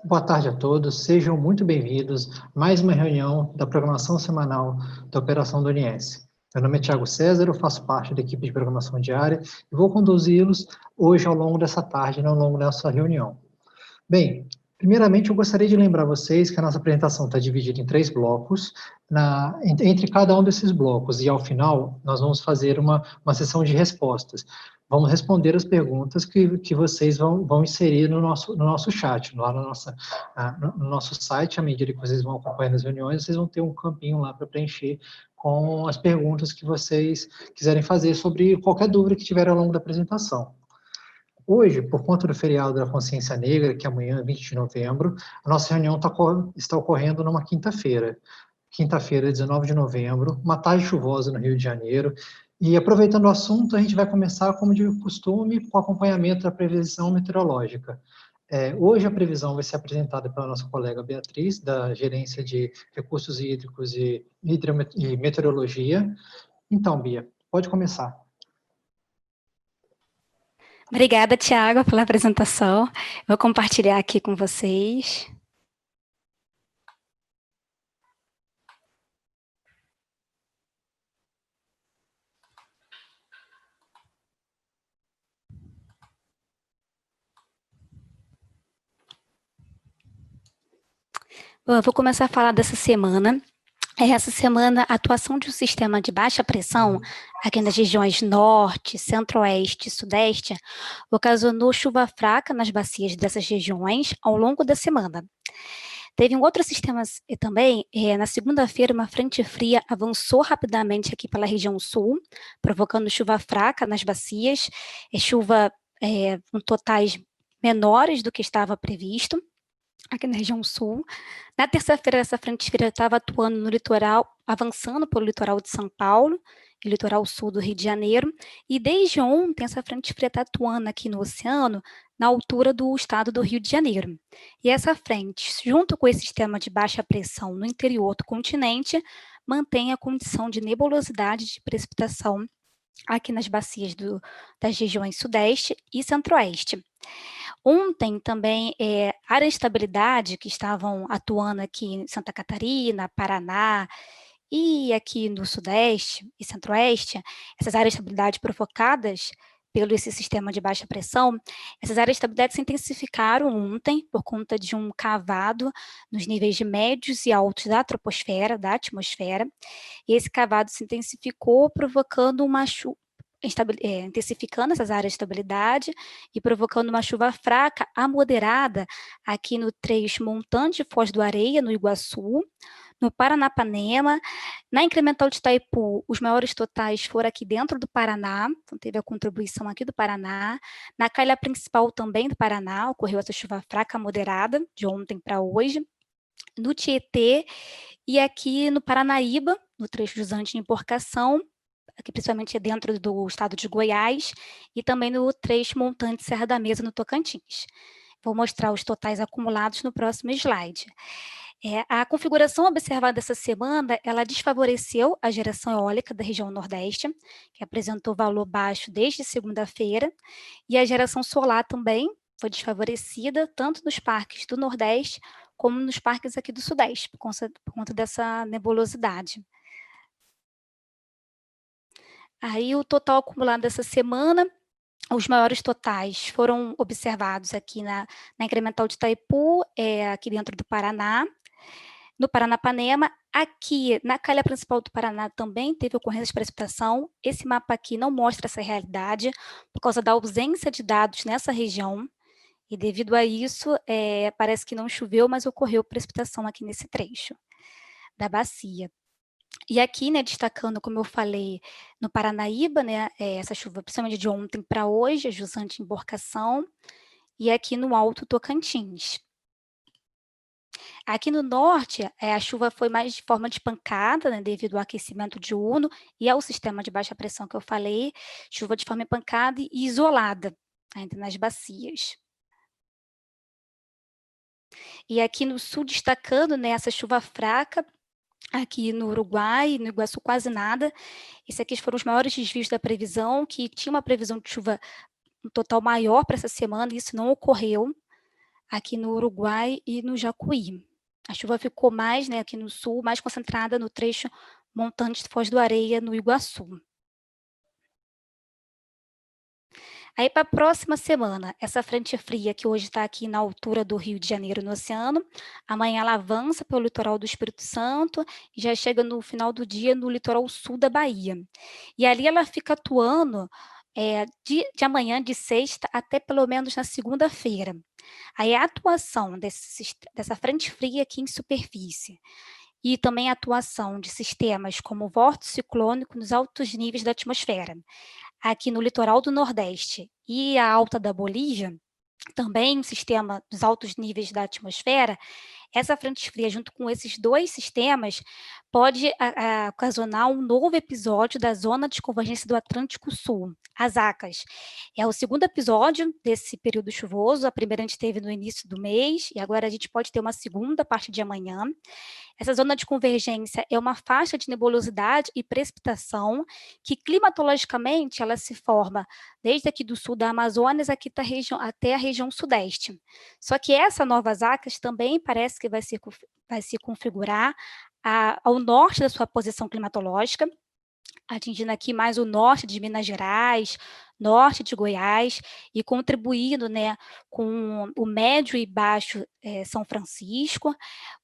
Boa tarde a todos, sejam muito bem-vindos a mais uma reunião da programação semanal da Operação do ONS. Meu nome é Thiago César, eu faço parte da equipe de programação diária e vou conduzi-los hoje ao longo dessa tarde, ao longo dessa reunião. Bem, primeiramente eu gostaria de lembrar vocês que a nossa apresentação está dividida em 3 blocos, entre cada um desses blocos, e ao final nós vamos fazer uma sessão de respostas. Vamos responder as perguntas que vocês vão inserir no nosso chat, lá no nosso site. À medida que vocês vão acompanhando as reuniões, vocês vão ter um campinho lá para preencher com as perguntas que vocês quiserem fazer sobre qualquer dúvida que tiver ao longo da apresentação. Hoje, por conta do feriado da Consciência Negra, que é amanhã, 20 de novembro, a nossa reunião está ocorrendo numa quinta-feira, 19 de novembro, uma tarde chuvosa no Rio de Janeiro. E aproveitando o assunto, a gente vai começar, como de costume, com o acompanhamento da previsão meteorológica. Hoje a previsão vai ser apresentada pela nossa colega Beatriz, da Gerência de Recursos Hídricos e Meteorologia. Então, Bia, pode começar. Obrigada, Thiago, pela apresentação. Vou compartilhar aqui com vocês. Bom, eu vou começar a falar dessa semana. Essa semana, a atuação de um sistema de baixa pressão aqui nas regiões norte, centro-oeste e sudeste ocasionou chuva fraca nas bacias dessas regiões ao longo da semana. Teve um outro sistema também, na segunda-feira, uma frente fria avançou rapidamente aqui pela região sul, provocando chuva fraca nas bacias, chuva com totais menores do que estava previsto aqui na região sul. Na terça-feira, essa frente fria estava atuando no litoral, avançando pelo litoral de São Paulo e litoral sul do Rio de Janeiro, e desde ontem essa frente fria está atuando aqui no oceano, na altura do estado do Rio de Janeiro. E essa frente, junto com esse sistema de baixa pressão no interior do continente, mantém a condição de nebulosidade de precipitação aqui nas bacias das regiões sudeste e centro-oeste. Ontem também áreas de estabilidade que estavam atuando aqui em Santa Catarina, Paraná e aqui no sudeste e centro-oeste, essas áreas de estabilidade provocadas pelo esse sistema de baixa pressão, essas áreas de estabilidade se intensificaram ontem por conta de um cavado nos níveis de médios e altos da troposfera, da atmosfera, e esse cavado se intensificou, provocando uma chuva, intensificando essas áreas de estabilidade e provocando uma chuva fraca a moderada aqui no trecho montante de Foz do Areia, no Iguaçu, no Paranapanema, na incremental de Itaipu, os maiores totais foram aqui dentro do Paraná, então teve a contribuição aqui do Paraná, na calha principal também do Paraná, ocorreu essa chuva fraca moderada, de ontem para hoje, no Tietê e aqui no Paranaíba, no trecho de Zante de Emborcação, aqui principalmente dentro do estado de Goiás, e também no trecho montante Serra da Mesa, no Tocantins. Vou mostrar os totais acumulados no próximo slide. A configuração observada essa semana, ela desfavoreceu a geração eólica da região Nordeste, que apresentou valor baixo desde segunda-feira, e a geração solar também foi desfavorecida, tanto nos parques do Nordeste, como nos parques aqui do Sudeste, por conta dessa nebulosidade. Aí o total acumulado dessa semana, os maiores totais foram observados aqui na incremental de Itaipu, aqui dentro do Paraná, no Paranapanema, aqui na calha principal do Paraná também teve ocorrência de precipitação. Esse mapa aqui não mostra essa realidade, por causa da ausência de dados nessa região, e devido a isso, parece que não choveu, mas ocorreu precipitação aqui nesse trecho da bacia. E aqui, né, destacando, como eu falei, no Paranaíba, né, essa chuva, principalmente de ontem para hoje, a jusante emborcação, e aqui no Alto Tocantins. Aqui no norte, a chuva foi mais de forma de pancada, né, devido ao aquecimento diurno e ao sistema de baixa pressão que eu falei, chuva de forma pancada e isolada, ainda nas bacias. E aqui no sul, destacando, né, essa chuva fraca, aqui no Uruguai, no Iguaçu quase nada. Esses aqui foram os maiores desvios da previsão, que tinha uma previsão de chuva um total maior para essa semana, e isso não ocorreu. aqui no Uruguai e no Jacuí. A chuva ficou mais, né, aqui no sul, mais concentrada no trecho montante de Foz do Areia, no Iguaçu. Aí para a próxima semana, essa frente fria que hoje está aqui na altura do Rio de Janeiro, no oceano, amanhã ela avança pelo litoral do Espírito Santo e já chega no final do dia no litoral sul da Bahia. E ali ela fica atuando de amanhã, de sexta, até pelo menos na segunda-feira. Aí a atuação dessa frente fria aqui em superfície e também a atuação de sistemas como o vórtice ciclônico nos altos níveis da atmosfera, aqui no litoral do Nordeste e a alta da Bolívia, também um sistema dos altos níveis da atmosfera, essa frente fria, junto com esses dois sistemas, pode ocasionar um novo episódio da Zona de Convergência do Atlântico Sul, as ACAS. É o segundo episódio desse período chuvoso, a primeira a gente teve no início do mês, e agora a gente pode ter uma segunda a partir de amanhã. Essa zona de convergência é uma faixa de nebulosidade e precipitação que climatologicamente ela se forma desde aqui do sul da Amazônia até a região sudeste. Só que essa nova ACAS também parece que vai se configurar ao norte da sua posição climatológica, atingindo aqui mais o norte de Minas Gerais, norte de Goiás e contribuindo, né, com o médio e baixo São Francisco,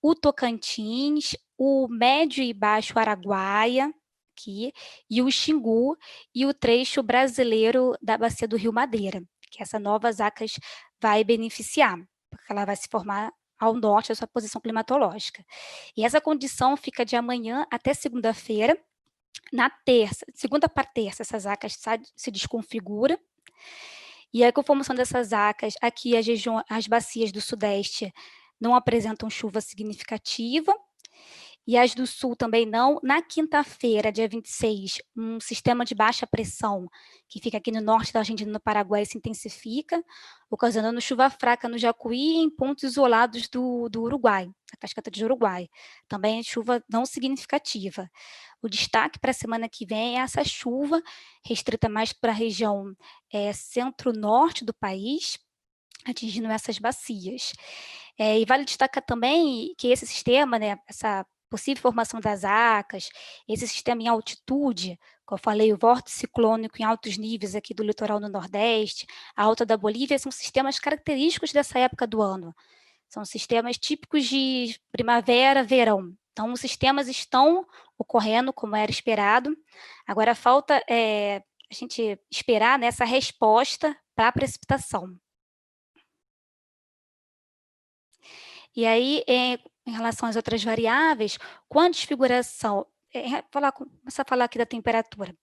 o Tocantins, o médio e baixo Araguaia, aqui, e o Xingu e o trecho brasileiro da bacia do Rio Madeira, que essa nova ACAS vai beneficiar, porque ela vai se formar ao norte da sua posição climatológica. E essa condição fica de amanhã até segunda-feira. Na terça, segunda para terça, essas ACAS se desconfigura, e aí com a formação dessas ACAS, aqui as bacias do sudeste não apresentam chuva significativa, e as do sul também não. Na quinta-feira, dia 26, um sistema de baixa pressão, que fica aqui no norte da Argentina e no Paraguai, se intensifica, ocasionando chuva fraca no Jacuí e em pontos isolados do Uruguai, da cascata de Uruguai. Também chuva não significativa. O destaque para a semana que vem é essa chuva, restrita mais para a região centro-norte do país, atingindo essas bacias. E vale destacar também que esse sistema, né, essa possível formação das ACAS, esse sistema em altitude, como eu falei, o vórtice ciclônico em altos níveis aqui do litoral no Nordeste, a alta da Bolívia, são sistemas característicos dessa época do ano. São sistemas típicos de primavera, verão. Então, os sistemas estão ocorrendo como era esperado. Agora, falta a gente esperar nessa resposta para a precipitação. E aí, em relação às outras variáveis, com a desfiguração, começar a falar aqui da temperatura.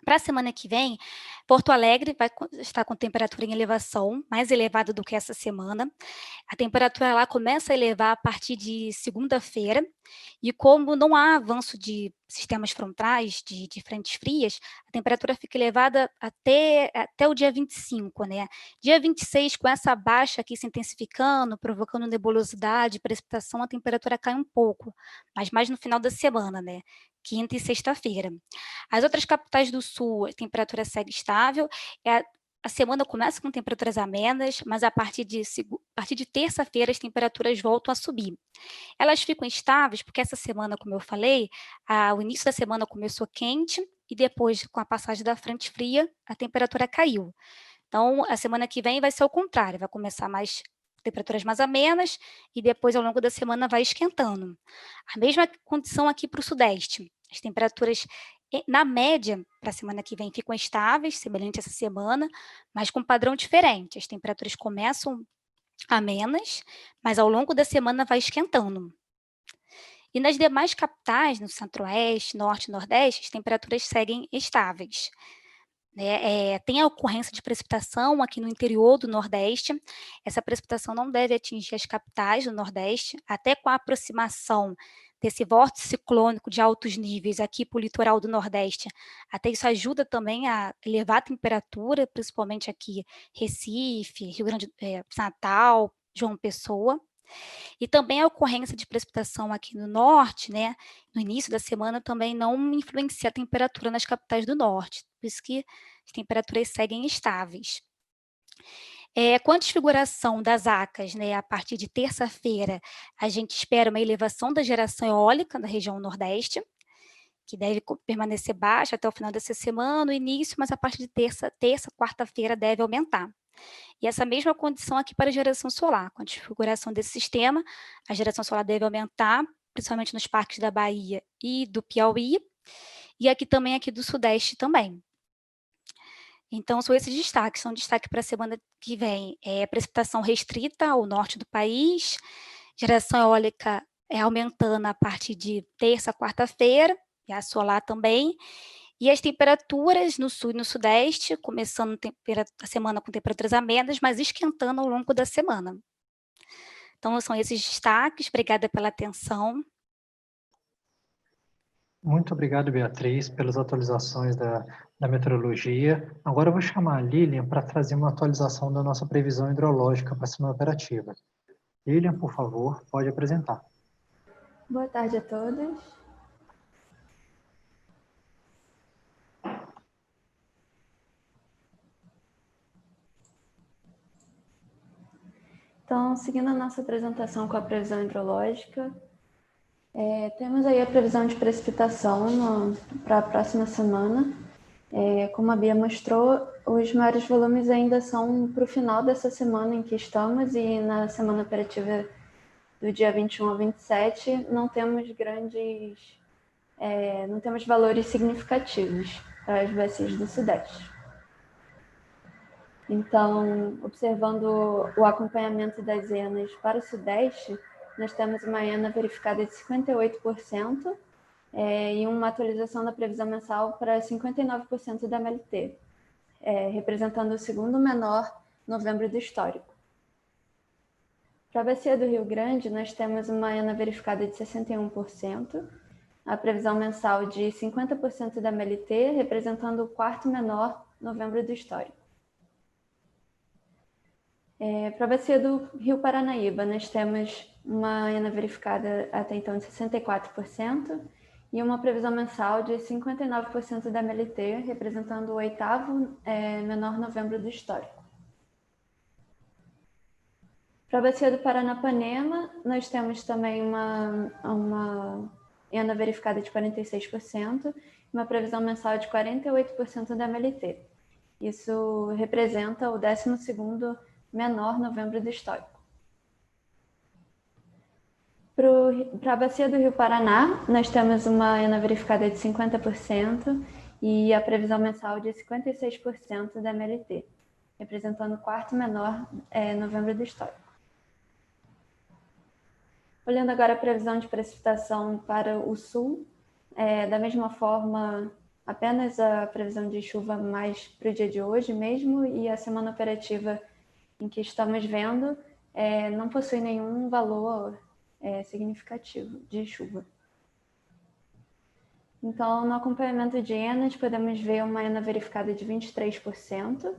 Para a semana que vem, Porto Alegre vai estar com temperatura em elevação, mais elevada do que essa semana. A temperatura lá começa a elevar a partir de segunda-feira, e como não há avanço de sistemas frontais, de frentes frias, a temperatura fica elevada até o dia 25, né? Dia 26, com essa baixa aqui se intensificando, provocando nebulosidade, precipitação, a temperatura cai um pouco, mas mais no final da semana, né? Quinta e sexta-feira. As outras capitais do sul, a temperatura segue estável, a semana começa com temperaturas amenas, mas a partir de terça-feira as temperaturas voltam a subir. Elas ficam estáveis porque essa semana, como eu falei, o início da semana começou quente e depois, com a passagem da frente fria, a temperatura caiu. Então, a semana que vem vai ser o contrário, vai começar temperaturas mais amenas e depois, ao longo da semana, vai esquentando. A mesma condição aqui para o sudeste. As temperaturas, na média, para a semana que vem, ficam estáveis, semelhante a essa semana, mas com um padrão diferente. As temperaturas começam amenas, mas ao longo da semana vai esquentando. E nas demais capitais, no centro-oeste, norte e nordeste, as temperaturas seguem estáveis. Tem a ocorrência de precipitação aqui no interior do Nordeste. Essa precipitação não deve atingir as capitais do Nordeste, até com a aproximação desse vórtice ciclônico de altos níveis aqui para o litoral do Nordeste. Até isso ajuda também a elevar a temperatura, principalmente aqui Recife, Rio Grande, Natal, João Pessoa. E também a ocorrência de precipitação aqui no norte, né, no início da semana, também não influencia a temperatura nas capitais do norte, por isso que as temperaturas seguem estáveis. Com a desfiguração das ACAS, né, a partir de terça-feira, a gente espera uma elevação da geração eólica na região Nordeste, que deve permanecer baixa até o final dessa semana, no início, mas a partir de terça, quarta-feira deve aumentar. E essa mesma condição aqui para a geração solar. Com a desfiguração desse sistema, a geração solar deve aumentar, principalmente nos parques da Bahia e do Piauí, e aqui também aqui do Sudeste também. Então, são esses destaques. São destaque para a semana que vem. Precipitação restrita ao norte do país, geração eólica aumentando a partir de terça, quarta-feira, e a solar também. E as temperaturas no sul e no sudeste, começando a semana com temperaturas amenas, mas esquentando ao longo da semana. Então, são esses destaques. Obrigada pela atenção. Muito obrigado, Beatriz, pelas atualizações da meteorologia. Agora eu vou chamar a Lilian para trazer uma atualização da nossa previsão hidrológica para a semana operativa. Lilian, por favor, pode apresentar. Boa tarde a todos. Então, seguindo a nossa apresentação com a previsão hidrológica, temos aí a previsão de precipitação para a próxima semana. Como a Bia mostrou, os maiores volumes ainda são para o final dessa semana em que estamos, e na semana operativa do dia 21 ao 27 não temos não temos valores significativos para as bacias do Sudeste. Então, observando o acompanhamento das ENAs para o Sudeste, nós temos uma ENA verificada de 58% e uma atualização da previsão mensal para 59% da MLT, representando o segundo menor novembro do histórico. Para a bacia do Rio Grande, nós temos uma ENA verificada de 61%, a previsão mensal de 50% da MLT, representando o quarto menor novembro do histórico. Para a bacia do Rio Paranaíba, nós temos uma ENA verificada até então de 64% e uma previsão mensal de 59% da MLT, representando o oitavo menor novembro do histórico. Para a bacia do Paranapanema, nós temos também uma ENA verificada de 46% e uma previsão mensal de 48% da MLT. Isso representa o 12º menor novembro do histórico. Para a bacia do Rio Paraná, nós temos uma ENA verificada de 50% e a previsão mensal de 56% da MLT, representando o quarto menor novembro do histórico. Olhando agora a previsão de precipitação para o sul, da mesma forma, apenas a previsão de chuva mais para o dia de hoje mesmo, e a semana operativa em que estamos vendo não possui nenhum valor significativo de chuva. Então, no acompanhamento de ENAs, podemos ver uma ENA verificada de 23%,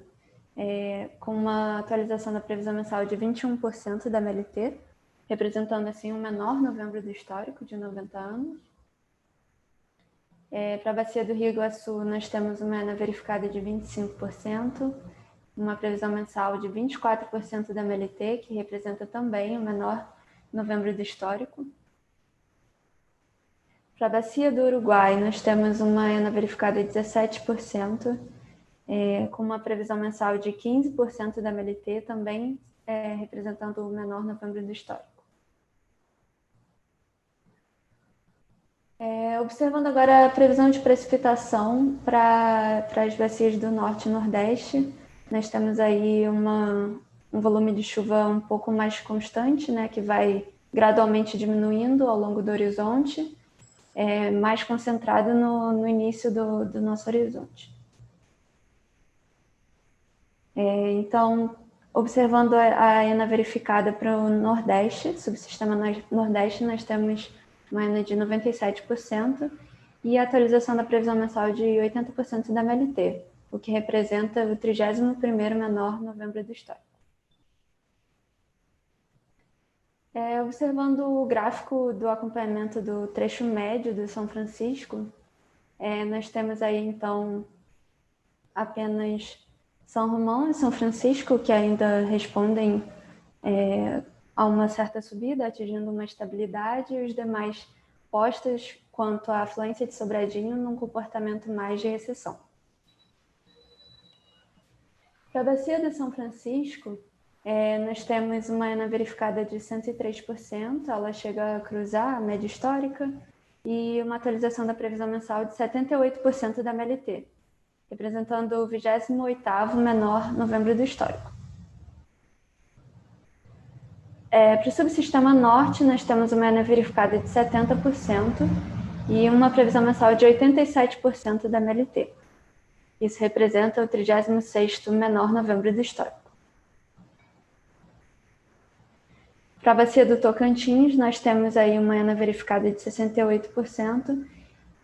com uma atualização da previsão mensal de 21% da MLT, representando assim o menor novembro do histórico, de 90 anos. Para a bacia do Rio Iguaçu, nós temos uma ENA verificada de 25%, uma previsão mensal de 24% da MLT, que representa também o menor novembro do histórico. Para a bacia do Uruguai, nós temos uma ENA verificada de 17%, com uma previsão mensal de 15% da MLT, também representando o menor novembro do histórico. Observando agora a previsão de precipitação para as bacias do Norte e Nordeste, nós temos aí um volume de chuva um pouco mais constante, né, que vai gradualmente diminuindo ao longo do horizonte, mais concentrado no início do nosso horizonte. Então, observando a ENA verificada para o Nordeste, subsistema Nordeste, nós temos uma ENA de 97% e a atualização da previsão mensal de 80% da MLT, o que representa o 31º menor novembro do histórico. Observando o gráfico do acompanhamento do trecho médio do São Francisco, nós temos aí, então, apenas São Romão e São Francisco, que ainda respondem a uma certa subida, atingindo uma estabilidade, e os demais postos quanto à afluência de Sobradinho num comportamento mais de recessão. Para a bacia de São Francisco, nós temos uma ENA verificada de 103%, ela chega a cruzar a média histórica, e uma atualização da previsão mensal de 78% da MLT, representando o 28º menor novembro do histórico. Para o subsistema norte, nós temos uma ENA verificada de 70% e uma previsão mensal de 87% da MLT. Isso representa o 36º menor novembro do histórico. Para a bacia do Tocantins, nós temos aí uma ENA verificada de 68%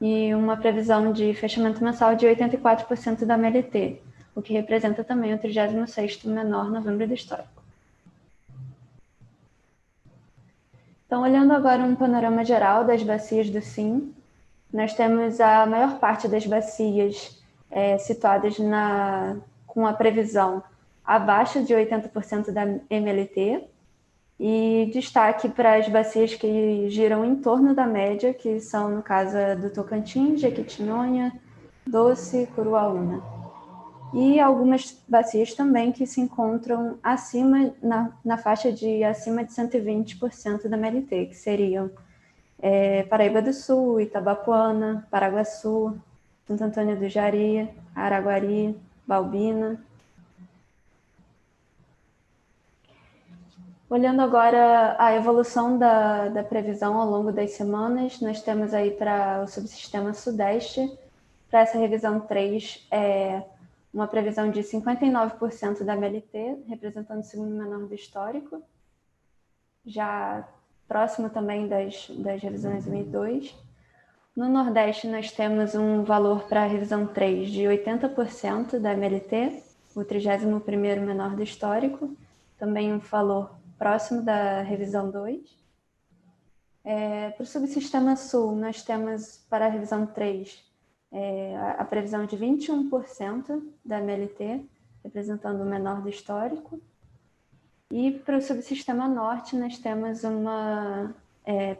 e uma previsão de fechamento mensal de 84% da MLT, o que representa também o 36º menor novembro do histórico. Então, olhando agora um panorama geral das bacias do SIM, nós temos a maior parte das bacias situadas com a previsão abaixo de 80% da MLT, e destaque para as bacias que giram em torno da média, que são, no caso, do Tocantins, Jequitinhonha, Doce, Curuaúna. E algumas bacias também que se encontram acima, na faixa de acima de 120% da MLT, que seriam Paraíba do Sul, Itabapoana, Paraguaçu, Santo Antônio do Jari, Araguari, Balbina. Olhando agora a evolução da previsão ao longo das semanas, nós temos aí para o subsistema sudeste, para essa revisão 3, uma previsão de 59% da MLT, representando o segundo menor do histórico, já próximo também das revisões 1 e 2. No Nordeste, nós temos um valor para a revisão 3 de 80% da MLT, o 31º menor do histórico, também um valor próximo da revisão 2. Para o subsistema sul, nós temos para a revisão 3 a previsão de 21% da MLT, representando o menor do histórico. E para o subsistema norte, nós temos uma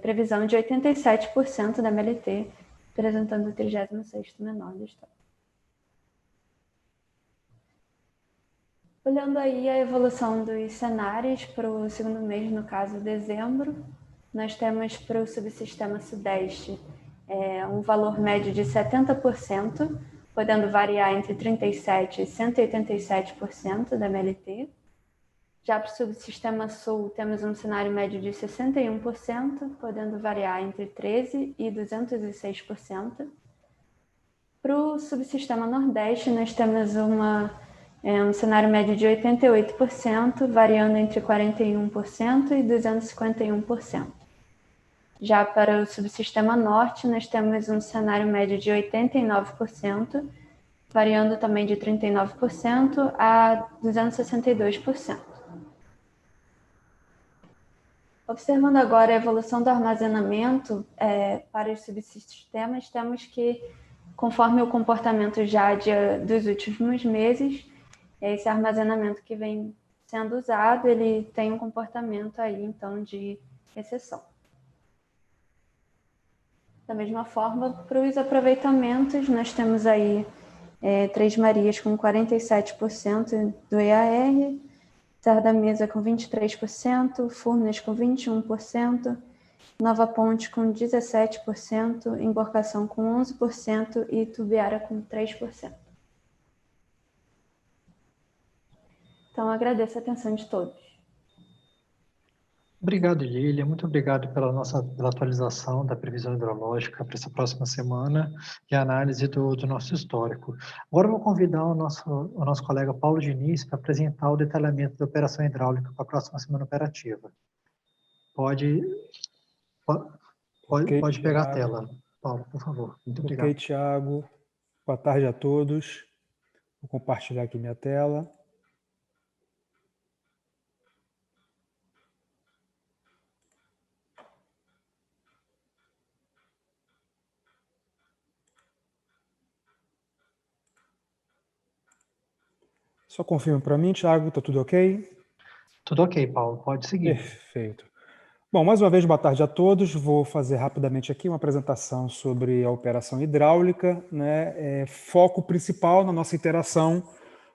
previsão de 87% da MLT, representando o 36º menor do histórico. Olhando aí a evolução dos cenários para o segundo mês, no caso dezembro, nós temos para o subsistema sudeste um valor médio de 70%, podendo variar entre 37% e 187% da MLT. Já para o subsistema sul, temos um cenário médio de 61%, podendo variar entre 13% e 206%. Para o subsistema nordeste, nós temos um cenário médio de 88%, variando entre 41% e 251%. Já para o subsistema norte, nós temos um cenário médio de 89%, variando também de 39% a 262%. Observando agora a evolução do armazenamento para os subsistemas, temos que, conforme o comportamento já dos últimos meses, esse armazenamento que vem sendo usado, ele tem um comportamento aí, então, de recessão. Da mesma forma, para os aproveitamentos, nós temos aí Três Marias com 47% do EAR, Serra da Mesa com 23%, Furnas com 21%, Nova Ponte com 17%, Emborcação com 11% e Tubiara com 3%. Então, agradeço a atenção de todos. Obrigado, Lília. Muito obrigado pela atualização da previsão hidrológica para essa próxima semana e a análise do nosso histórico. Agora eu vou convidar o nosso colega Paulo Diniz para apresentar o detalhamento da operação hidráulica para a próxima semana operativa. Pode pegar a tela, Paulo, por favor. Muito obrigado. Ok, Thiago. Boa tarde a todos. Vou compartilhar aqui minha tela. Só confirma para mim, Thiago, está tudo ok? Tudo ok, Paulo, pode seguir. Perfeito. Bom, mais uma vez, boa tarde a todos. Vou fazer rapidamente aqui uma apresentação sobre a operação hidráulica, né? Foco principal na nossa interação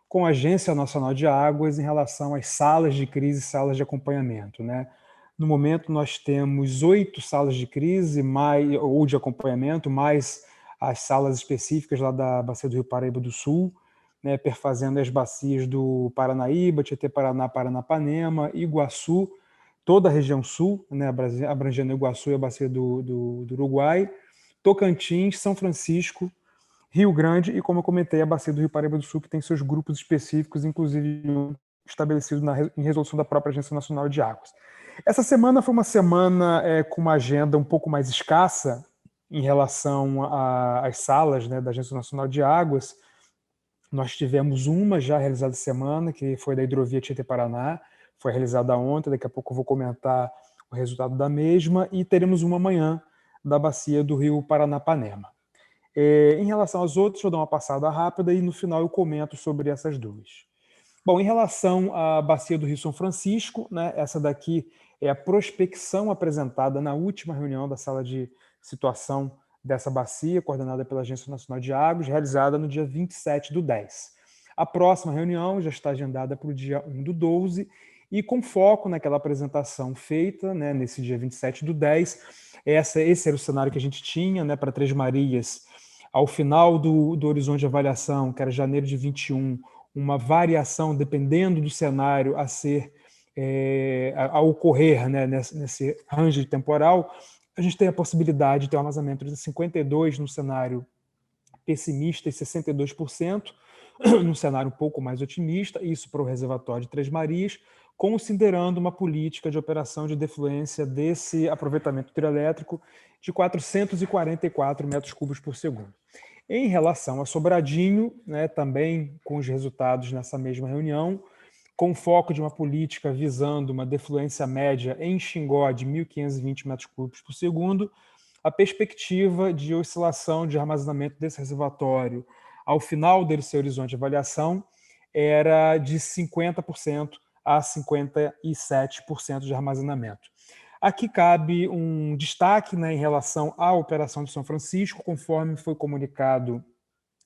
com a Agência Nacional de Águas em relação às salas de crise e salas de acompanhamento, né? No momento, nós temos 8 salas de crise ou de acompanhamento, mais as salas específicas lá da Bacia do Rio Paraíba do Sul, né, perfazendo as bacias do Paranaíba, Tietê-Paraná, Paranapanema, Iguaçu, toda a região sul, né, abrangendo Iguaçu e a Bacia do Uruguai, Tocantins, São Francisco, Rio Grande e, como eu comentei, a Bacia do Rio Paraíba do Sul, que tem seus grupos específicos, inclusive estabelecidos em resolução da própria Agência Nacional de Águas. Essa semana foi uma semana com uma agenda um pouco mais escassa em relação às salas, né, da Agência Nacional de Águas. Nós tivemos uma já realizada semana, que foi da hidrovia Tietê-Paraná, foi realizada ontem, daqui a pouco eu vou comentar o resultado da mesma, e teremos uma amanhã da bacia do Rio Paranapanema. Em relação às outras, vou dar uma passada rápida e no final eu comento sobre essas duas. Bom, em relação à bacia do Rio São Francisco, né, essa daqui é a prospecção apresentada na última reunião da sala de situação dessa bacia, coordenada pela Agência Nacional de Águas, realizada no dia 27/10. A próxima reunião já está agendada para o dia 1/12 e com foco naquela apresentação feita, né, nesse dia 27/10. Esse era o cenário que a gente tinha, né, para Três Marias, ao final do horizonte de avaliação, que era janeiro de 21, uma variação dependendo do cenário a ocorrer, né, nesse range temporal. A gente tem a possibilidade de ter um armazenamento de 52% no cenário pessimista e 62% no cenário um pouco mais otimista, isso para o reservatório de Três Marias, considerando uma política de operação de defluência desse aproveitamento hidrelétrico de 444 metros cúbicos por segundo. Em relação a Sobradinho, né, também com os resultados nessa mesma reunião, com foco de uma política visando uma defluência média em Xingó de 1.520 metros cúbicos por segundo, a perspectiva de oscilação de armazenamento desse reservatório ao final desse horizonte de avaliação era de 50% a 57% de armazenamento. Aqui cabe um destaque, né, em relação à operação de São Francisco, conforme foi comunicado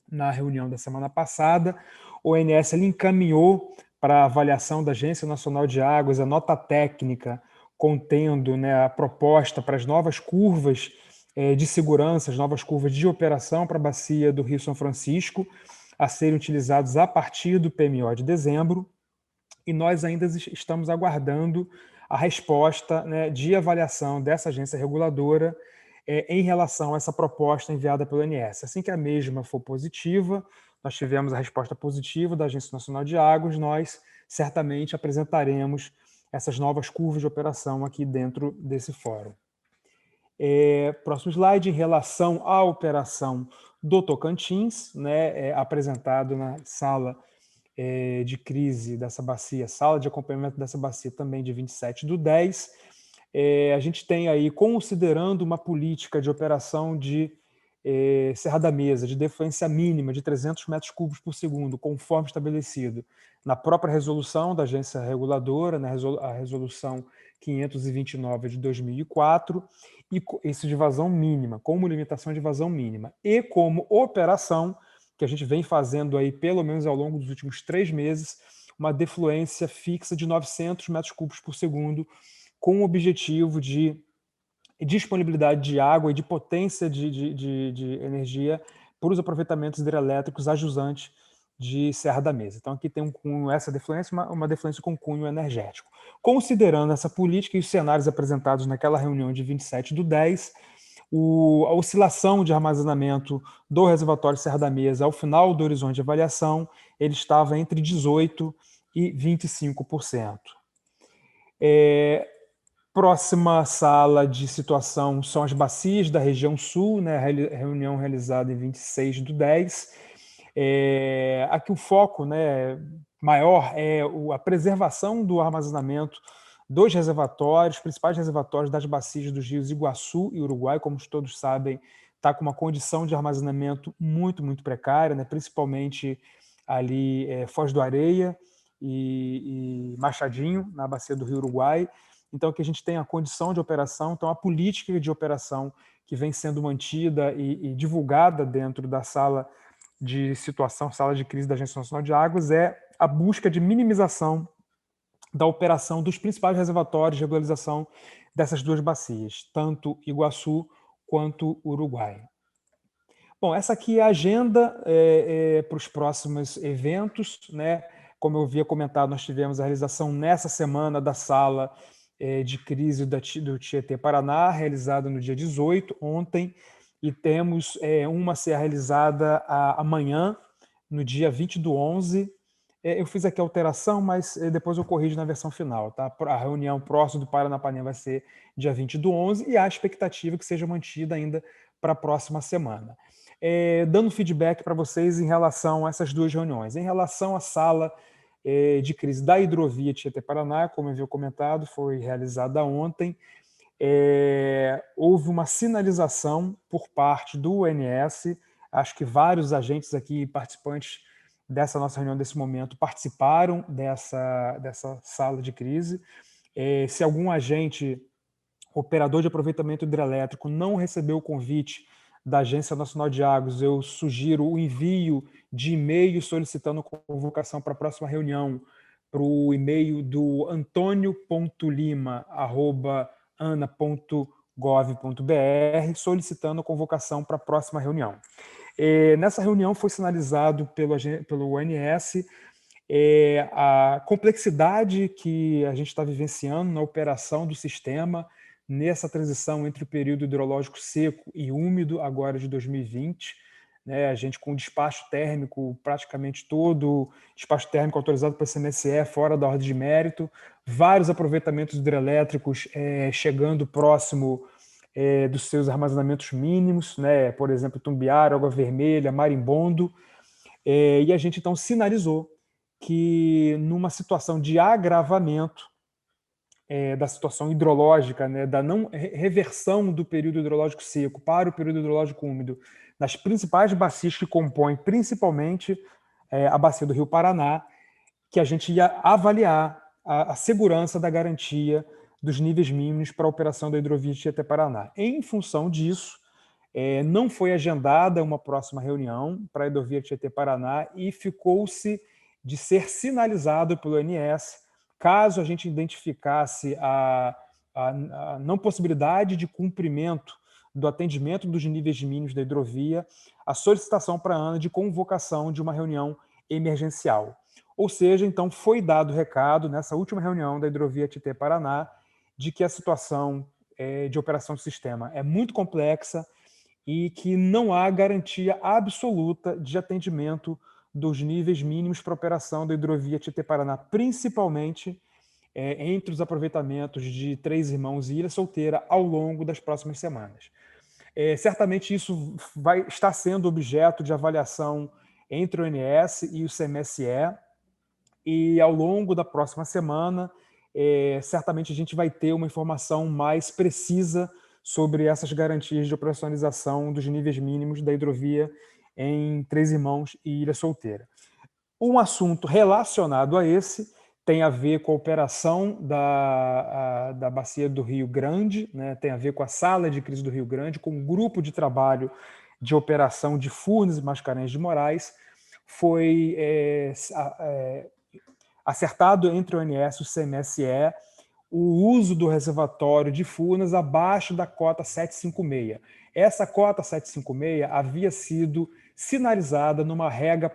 na reunião da semana passada. O ONS ele encaminhou para a avaliação da Agência Nacional de Águas a nota técnica contendo, né, a proposta para as novas curvas de segurança, as novas curvas de operação para a bacia do Rio São Francisco, a serem utilizados a partir do PMO de dezembro, e nós ainda estamos aguardando a resposta, né, de avaliação dessa agência reguladora em relação a essa proposta enviada pelo ONS. Assim que a mesma for positiva, nós tivemos a resposta positiva da Agência Nacional de Águas, nós certamente apresentaremos essas novas curvas de operação aqui dentro desse fórum. Próximo slide, em relação à operação do Tocantins, né, apresentado na sala de crise dessa bacia, sala de acompanhamento dessa bacia também de 27/10. A gente tem aí, considerando uma política de operação de Serra da Mesa, de defluência mínima de 300 metros cúbicos por segundo, conforme estabelecido na própria resolução da agência reguladora, né, a resolução 529 de 2004, e isso de vazão mínima, como limitação de vazão mínima, e como operação que a gente vem fazendo aí, pelo menos ao longo dos últimos 3 meses, uma defluência fixa de 900 metros cúbicos por segundo, com o objetivo de disponibilidade de água e de potência de energia para os aproveitamentos hidrelétricos a jusante de Serra da Mesa. Então aqui tem um cunho, essa defluência, uma defluência com cunho energético. Considerando essa política e os cenários apresentados naquela reunião de 27/10, a oscilação de armazenamento do reservatório Serra da Mesa ao final do horizonte de avaliação, ele estava entre 18% e 25%. Próxima sala de situação são as bacias da região sul, né, reunião realizada em 26/10. Aqui o foco, né, maior é a preservação do armazenamento dos reservatórios, principais reservatórios das bacias dos rios Iguaçu e Uruguai, como todos sabem, está com uma condição de armazenamento muito, muito precária, né, principalmente ali Foz do Areia e Machadinho, na bacia do Rio Uruguai. Então, que a gente tem a condição de operação, então a política de operação que vem sendo mantida e divulgada dentro da sala de situação, sala de crise da Agência Nacional de Águas, é a busca de minimização da operação dos principais reservatórios de regularização dessas duas bacias, tanto Iguaçu quanto Uruguai. Bom, essa aqui é a agenda para os próximos eventos, né? Como eu havia comentado, nós tivemos a realização nessa semana da sala de crise do Tietê Paraná, realizada no dia 18, ontem, e temos uma a ser realizada amanhã, no dia 20/11. Eu fiz aqui a alteração, mas depois eu corrijo na versão final, tá? A reunião próxima do Paranapanema vai ser dia 20/11 e há a expectativa que seja mantida ainda para a próxima semana. Dando feedback para vocês em relação a essas duas reuniões. Em relação à sala de crise da hidrovia Tietê-Paraná, como eu havia comentado, foi realizada ontem. Houve uma sinalização por parte do ONS, acho que vários agentes aqui, participantes dessa nossa reunião, desse momento, participaram dessa sala de crise. Se algum agente, operador de aproveitamento hidrelétrico, não recebeu o convite da Agência Nacional de Águas, eu sugiro o envio de e-mail solicitando convocação para a próxima reunião para o e-mail do antonio.lima@ana.gov.br, solicitando a convocação para a próxima reunião. Nessa reunião foi sinalizado pelo ONS a complexidade que a gente está vivenciando na operação do sistema, nessa transição entre o período hidrológico seco e úmido, agora de 2020, né, a gente com despacho térmico, praticamente todo despacho térmico autorizado pelo CMSE, fora da ordem de mérito, vários aproveitamentos hidrelétricos chegando próximo dos seus armazenamentos mínimos, né, por exemplo, Tumbiara, Água Vermelha, Marimbondo, e a gente então sinalizou que numa situação de agravamento da situação hidrológica, né, da não reversão do período hidrológico seco para o período hidrológico úmido, nas principais bacias que compõem principalmente a bacia do Rio Paraná, que a gente ia avaliar a segurança da garantia dos níveis mínimos para a operação da hidrovia Tietê-Paraná. Em função disso, não foi agendada uma próxima reunião para a hidrovia Tietê-Paraná e ficou-se de ser sinalizado pelo ONS, caso a gente identificasse a não possibilidade de cumprimento do atendimento dos níveis mínimos da hidrovia, a solicitação para a ANA de convocação de uma reunião emergencial. Ou seja, então, foi dado o recado, nessa última reunião da hidrovia Tietê-Paraná, de que a situação de operação do sistema é muito complexa e que não há garantia absoluta de atendimento dos níveis mínimos para operação da hidrovia Tietê-Paraná, principalmente entre os aproveitamentos de Três Irmãos e Ilha Solteira ao longo das próximas semanas. Certamente isso vai estar sendo objeto de avaliação entre o ONS e o CMSE, e ao longo da próxima semana, certamente a gente vai ter uma informação mais precisa sobre essas garantias de operacionalização dos níveis mínimos da hidrovia em Três Irmãos e Ilha Solteira. Um assunto relacionado a esse tem a ver com a operação da bacia do Rio Grande, né? Tem a ver com a sala de crise do Rio Grande, com um grupo de trabalho de operação de Furnas e Mascarenhas de Moraes. Foi acertado entre o ONS e o CMSE o uso do reservatório de Furnas abaixo da cota 756. Essa cota 756 havia sido sinalizada numa regra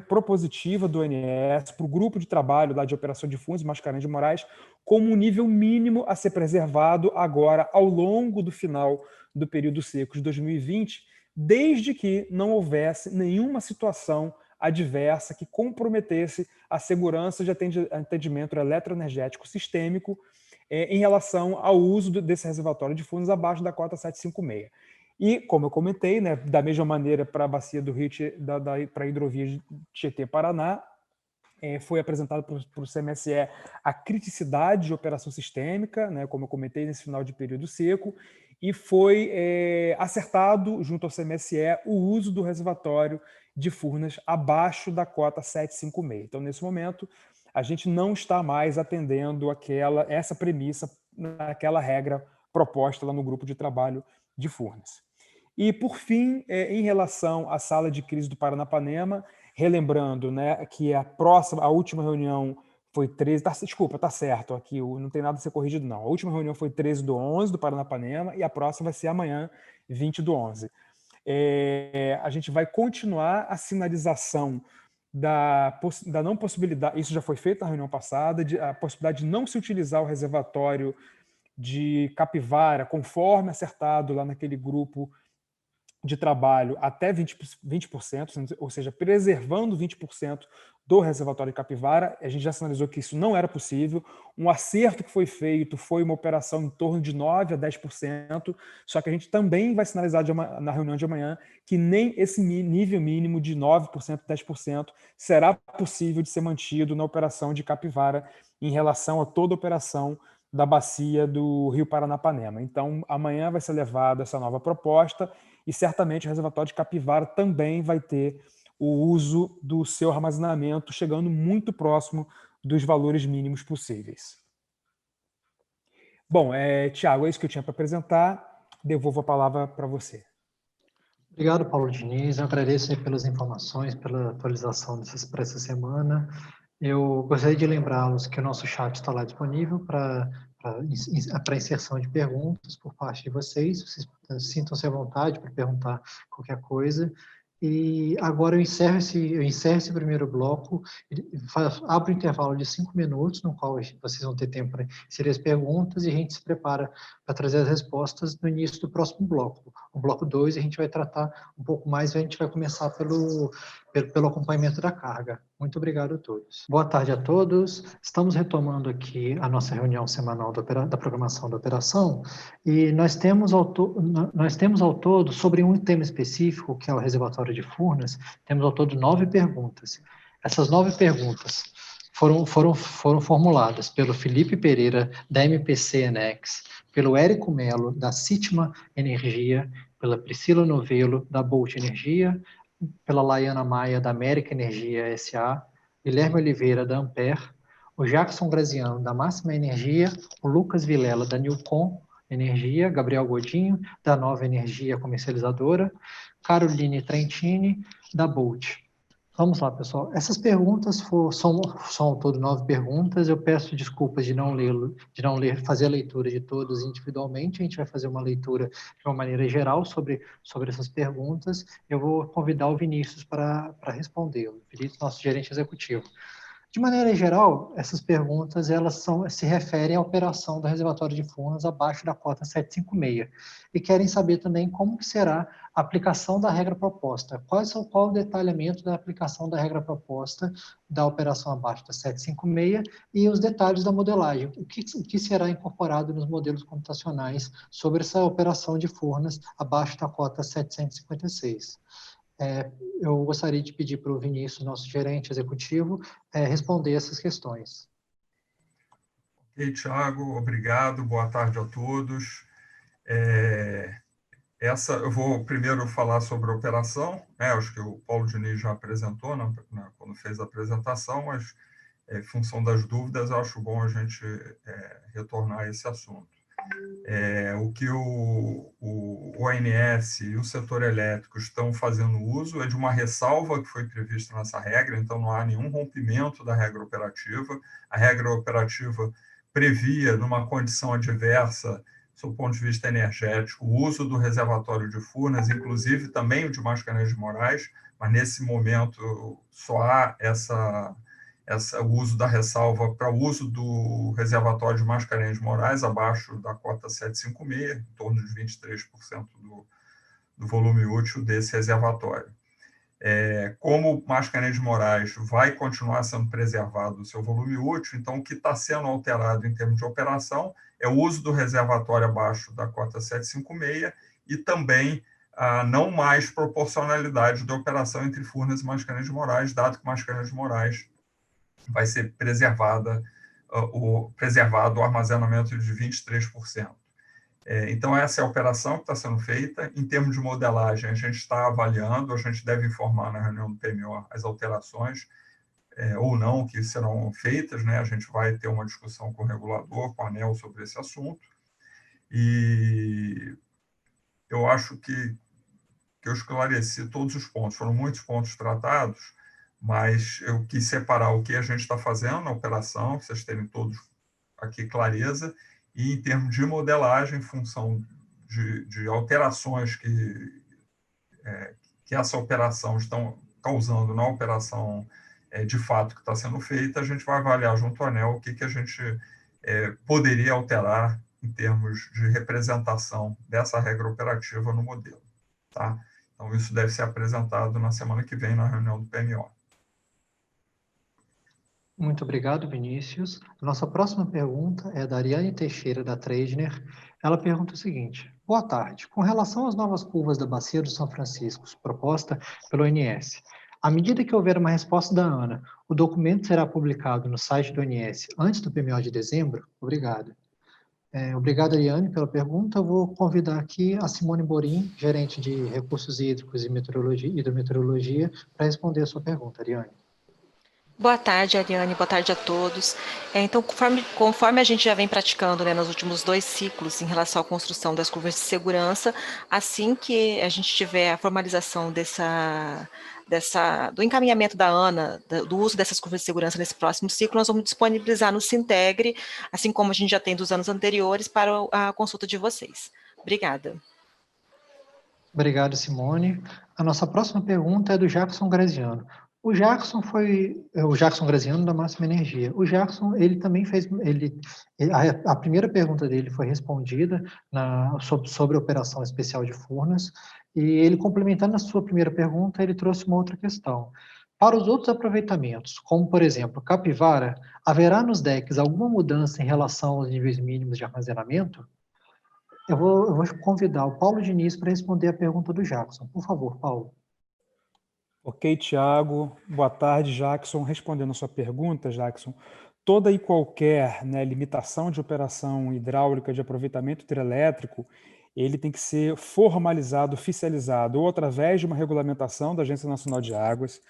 propositiva do ONS para o grupo de trabalho lá de operação de Furnas e Mascarenhas de Moraes como um nível mínimo a ser preservado agora ao longo do final do período seco de 2020, desde que não houvesse nenhuma situação adversa que comprometesse a segurança de atendimento eletroenergético sistêmico em relação ao uso desse reservatório de Furnas abaixo da cota 756. E, como eu comentei, né, da mesma maneira para a bacia do Rio, para a hidrovia Tietê-Paraná, foi apresentado para o CMSE a criticidade de operação sistêmica, né, como eu comentei, nesse final de período seco, e foi acertado, junto ao CMSE, o uso do reservatório de Furnas abaixo da cota 756. Então, nesse momento, a gente não está mais atendendo essa premissa naquela regra proposta lá no grupo de trabalho de Furnas. E, por fim, em relação à sala de crise do Paranapanema, relembrando, né, que a última reunião foi 13... Desculpa, está certo, aqui não tem nada a ser corrigido, não. A última reunião foi 13/11 do Paranapanema e a próxima vai ser amanhã, 20/11. A gente vai continuar a sinalização da não possibilidade, isso já foi feito na reunião passada, a possibilidade de não se utilizar o reservatório de Capivara, conforme acertado lá naquele grupo de trabalho, até 20%, ou seja, preservando 20% do reservatório de Capivara. A gente já sinalizou que isso não era possível. Um acerto que foi feito foi uma operação em torno de 9% a 10%, só que a gente também vai sinalizar na reunião de amanhã que nem esse nível mínimo de 9%, 10% será possível de ser mantido na operação de Capivara em relação a toda a operação da bacia do Rio Paranapanema. Então, amanhã vai ser levada essa nova proposta e certamente o reservatório de Capivara também vai ter o uso do seu armazenamento chegando muito próximo dos valores mínimos possíveis. Bom, Tiago, é isso que eu tinha para apresentar. Devolvo a palavra para você. Obrigado, Paulo Diniz. Eu agradeço pelas informações, pela atualização para essa semana. Eu gostaria de lembrá-los que o nosso chat está lá disponível para inserção de perguntas por parte de vocês. Vocês sintam-se à vontade para perguntar qualquer coisa. E agora eu encerro esse primeiro bloco, abro um intervalo de 5 minutos, no qual vocês vão ter tempo para inserir as perguntas, e a gente se prepara para trazer as respostas no início do próximo bloco. O bloco 2 a gente vai tratar um pouco mais, e a gente vai começar pelo acompanhamento da carga. Muito obrigado a todos. Boa tarde a todos. Estamos retomando aqui a nossa reunião semanal da programação da operação, e nós temos ao todo, sobre um tema específico, que é o reservatório de Furnas, temos ao todo 9 perguntas. Essas 9 perguntas foram formuladas pelo Felipe Pereira, da MPC Enex, pelo Érico Melo, da Sitma Energia, pela Priscila Novelo, da Bolt Energia, pela Laiana Maia, da América Energia S.A., Guilherme Oliveira, da Ampere, o Jackson Graziano, da Máxima Energia, o Lucas Vilela, da Newcom Energia, Gabriel Godinho, da Nova Energia Comercializadora, Caroline Trentini, da Bolt. Vamos lá, pessoal. Essas perguntas são ao todo 9 perguntas. Eu peço desculpas de não fazer a leitura de todas individualmente. A gente vai fazer uma leitura de uma maneira geral sobre essas perguntas. Eu vou convidar o Vinícius para respondê-lo. Vinícius, nosso gerente executivo. De maneira geral, essas perguntas se referem à operação do reservatório de Furnas abaixo da cota 756 e querem saber também como que será a aplicação da regra proposta. Qual o detalhamento da aplicação da regra proposta da operação abaixo da 756 e os detalhes da modelagem. O que será incorporado nos modelos computacionais sobre essa operação de Furnas abaixo da cota 756. Eu gostaria de pedir para o Vinícius, nosso gerente executivo, responder essas questões. Ok, Tiago, obrigado, boa tarde a todos. Eu vou primeiro falar sobre a operação, acho que o Paulo Diniz já apresentou quando fez a apresentação, mas em função das dúvidas, eu acho bom a gente retornar a esse assunto. O que o ONS e o setor elétrico estão fazendo uso é de uma ressalva que foi prevista nessa regra, então não há nenhum rompimento da regra operativa. A regra operativa previa, numa condição adversa, do ponto de vista energético, o uso do reservatório de Furnas, inclusive também o de Mascarenhas de Moraes, mas nesse momento só há o uso da ressalva para o uso do reservatório de Mascarenhas de Moraes, abaixo da cota 756, em torno de 23% do volume útil desse reservatório. Como Mascarenhas de Moraes vai continuar sendo preservado o seu volume útil, então o que está sendo alterado em termos de operação é o uso do reservatório abaixo da cota 756 e também a não mais proporcionalidade da operação entre Furnas e Mascarenhas de Moraes, dado que Mascarenhas de Moraes vai ser preservado o armazenamento de 23%. Então, essa é a operação que está sendo feita. Em termos de modelagem, a gente está avaliando, a gente deve informar na reunião do PMO as alterações ou não que serão feitas, né? A gente vai ter uma discussão com o regulador, com a ANEEL, sobre esse assunto. E eu acho que eu esclareci todos os pontos. Foram muitos pontos tratados, mas eu quis separar o que a gente está fazendo na operação, que vocês terem todos aqui clareza, e em termos de modelagem, em função de alterações que essa operação estão causando na operação de fato que está sendo feita, a gente vai avaliar junto ao ANEEL o que a gente poderia alterar em termos de representação dessa regra operativa no modelo. Tá? Então, isso deve ser apresentado na semana que vem na reunião do PMO. Muito obrigado, Vinícius. Nossa próxima pergunta é da Ariane Teixeira, da Treidner. Ela pergunta o seguinte: boa tarde. Com relação às novas curvas da Bacia do São Francisco, proposta pelo ONS, à medida que houver uma resposta da ANA, o documento será publicado no site do ONS antes do PMO de dezembro? Obrigado. Obrigado, Ariane, pela pergunta. Eu vou convidar aqui a Simone Borim, gerente de Recursos Hídricos e Hidrometeorologia, para responder a sua pergunta, Ariane. Boa tarde, Ariane. Boa tarde a todos. Então, conforme a gente já vem praticando, né, nos últimos 2 ciclos em relação à construção das curvas de segurança, assim que a gente tiver a formalização do encaminhamento da ANA, do uso dessas curvas de segurança nesse próximo ciclo, nós vamos disponibilizar no Sintegre, assim como a gente já tem dos anos anteriores, para a consulta de vocês. Obrigada. Obrigado, Simone. A nossa próxima pergunta é do Jackson Graziano. O Jackson Graziano, da Máxima Energia. O Jackson, ele também fez, a primeira pergunta dele foi respondida sobre a operação especial de Furnas, e ele, complementando a sua primeira pergunta, ele trouxe uma outra questão. Para os outros aproveitamentos, como, por exemplo, Capivara, haverá nos decks alguma mudança em relação aos níveis mínimos de armazenamento? Eu vou convidar o Paulo Diniz para responder a pergunta do Jackson. Por favor, Paulo. Ok, Tiago. Boa tarde, Jackson. Respondendo a sua pergunta, Jackson, toda e qualquer limitação de operação hidráulica de aproveitamento hidrelétrico, ele tem que ser formalizado, oficializado, ou através de uma regulamentação da Agência Nacional de Águas,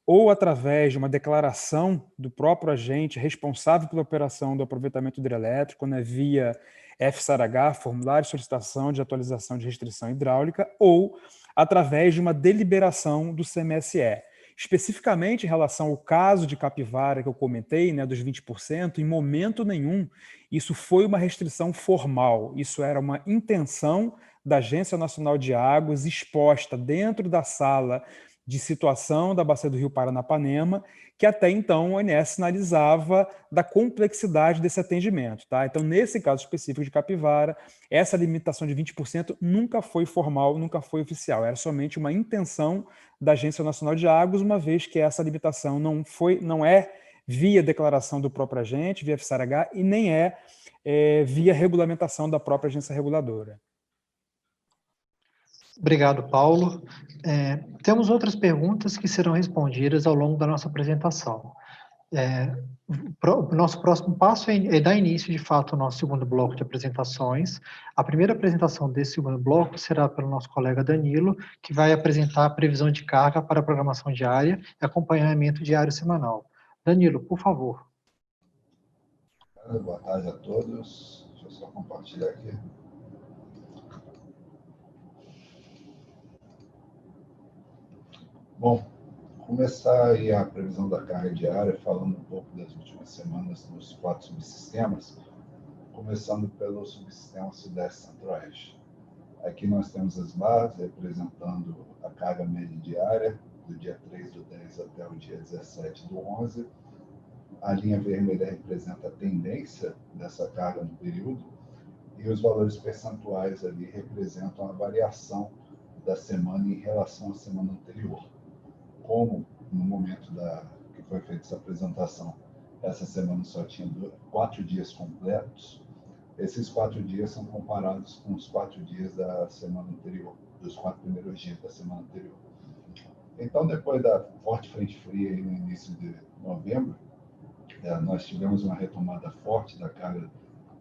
ou através de uma declaração do próprio agente responsável pela operação do aproveitamento hidrelétrico, via FSARH, Formulário de Solicitação de Atualização de Restrição Hidráulica, ou através de uma deliberação do CMSE. Especificamente em relação ao caso de Capivara que eu comentei, dos 20%, em momento nenhum isso foi uma restrição formal, isso era uma intenção da Agência Nacional de Águas exposta dentro da sala de situação da Bacia do Rio Paranapanema, que até então o ONS sinalizava da complexidade desse atendimento. Tá? Então, nesse caso específico de Capivara, essa limitação de 20% nunca foi formal, nunca foi oficial, era somente uma intenção da Agência Nacional de Águas, uma vez que essa limitação não é via declaração do próprio agente, via FSARH, e nem via regulamentação da própria agência reguladora. Obrigado, Paulo. Temos outras perguntas que serão respondidas ao longo da nossa apresentação. O nosso próximo passo é dar início, de fato, ao nosso segundo bloco de apresentações. A primeira apresentação desse segundo bloco será pelo nosso colega Danilo, que vai apresentar a previsão de carga para a programação diária e acompanhamento diário semanal. Danilo, por favor. Boa tarde a todos. Deixa eu só compartilhar aqui. Bom, começar aí a previsão da carga diária, falando um pouco das últimas semanas dos 4 subsistemas, começando pelo subsistema Sudeste Centro-Oeste. Aqui nós temos as barras representando a carga média diária, do dia 3/10 até o dia 17/11. A linha vermelha representa a tendência dessa carga no período, e os valores percentuais ali representam a variação da semana em relação à semana anterior. Como no momento que foi feita essa apresentação, essa semana só tinha 4 dias completos, esses 4 dias são comparados com os 4 dias da semana anterior, dos 4 primeiros dias da semana anterior. Então, depois da forte frente fria aí no início de novembro, nós tivemos uma retomada forte da carga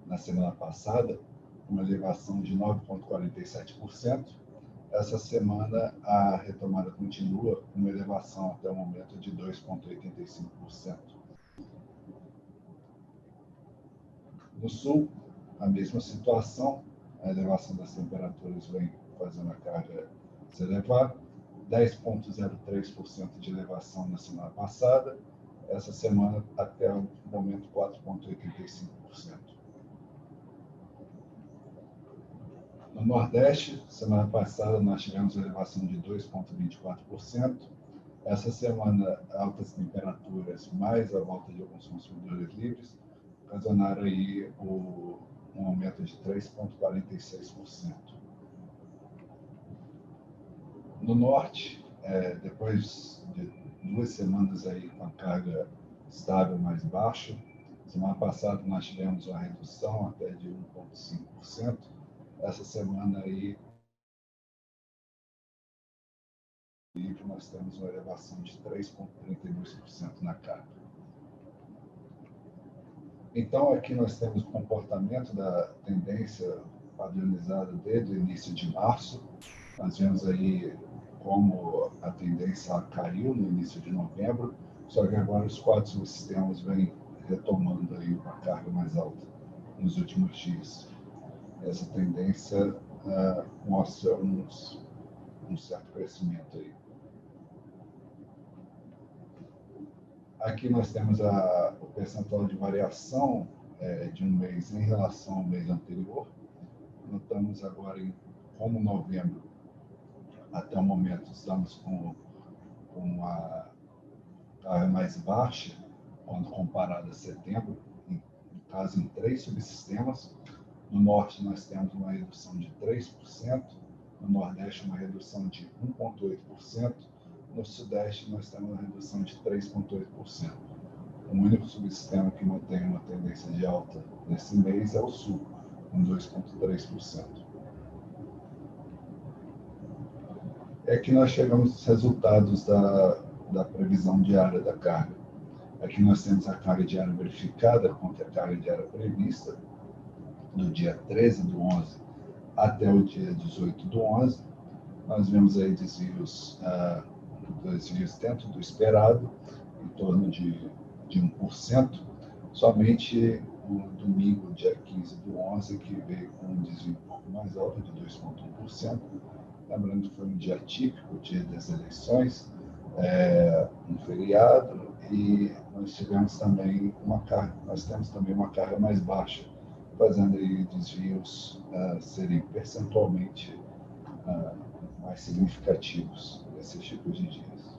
na semana passada, uma elevação de 9,47%. Essa semana, a retomada continua com uma elevação até o momento de 2,85%. No sul, a mesma situação, a elevação das temperaturas vem fazendo a carga se elevar, 10,03% de elevação na semana passada, essa semana até o momento 4,85%. No Nordeste, semana passada nós tivemos uma elevação de 2,24%, essa semana altas temperaturas mais a volta de alguns consumidores livres ocasionaram aí um aumento de 3,46%. No Norte, depois de 2 semanas aí com a carga estável mais baixa, semana passada nós tivemos uma redução até de 1,5%, essa semana aí nós temos uma elevação de 3,32% na carga. Então, aqui nós temos o comportamento da tendência padronizada desde o início de março. Nós vemos aí como a tendência caiu no início de novembro, só que agora os 4 subsistemas vêm retomando aí uma carga mais alta nos últimos dias. Essa tendência mostra um certo crescimento aí. Aqui nós temos o percentual de variação de um mês em relação ao mês anterior. Notamos agora como novembro, até o momento, estamos com uma carga mais baixa quando comparado a setembro, no caso em 3 subsistemas. No Norte nós temos uma redução de 3%, no Nordeste uma redução de 1,8%, no Sudeste nós temos uma redução de 3,8%. O único subsistema que mantém uma tendência de alta nesse mês é o Sul, com 2,3%. Aqui nós chegamos aos resultados da previsão diária da carga. Aqui nós temos a carga diária verificada contra a carga diária prevista, do dia 13/11 até o dia 18/11. Nós vemos aí desvios dentro do esperado, em torno de 1%. Somente o domingo, dia 15/11, que veio com um desvio um pouco mais alto, de 2,1%. Lembrando que foi um dia típico, dia das eleições, um feriado, e nós temos também uma carga mais baixa, fazendo aí desvios serem percentualmente mais significativos nesses tipos de dias.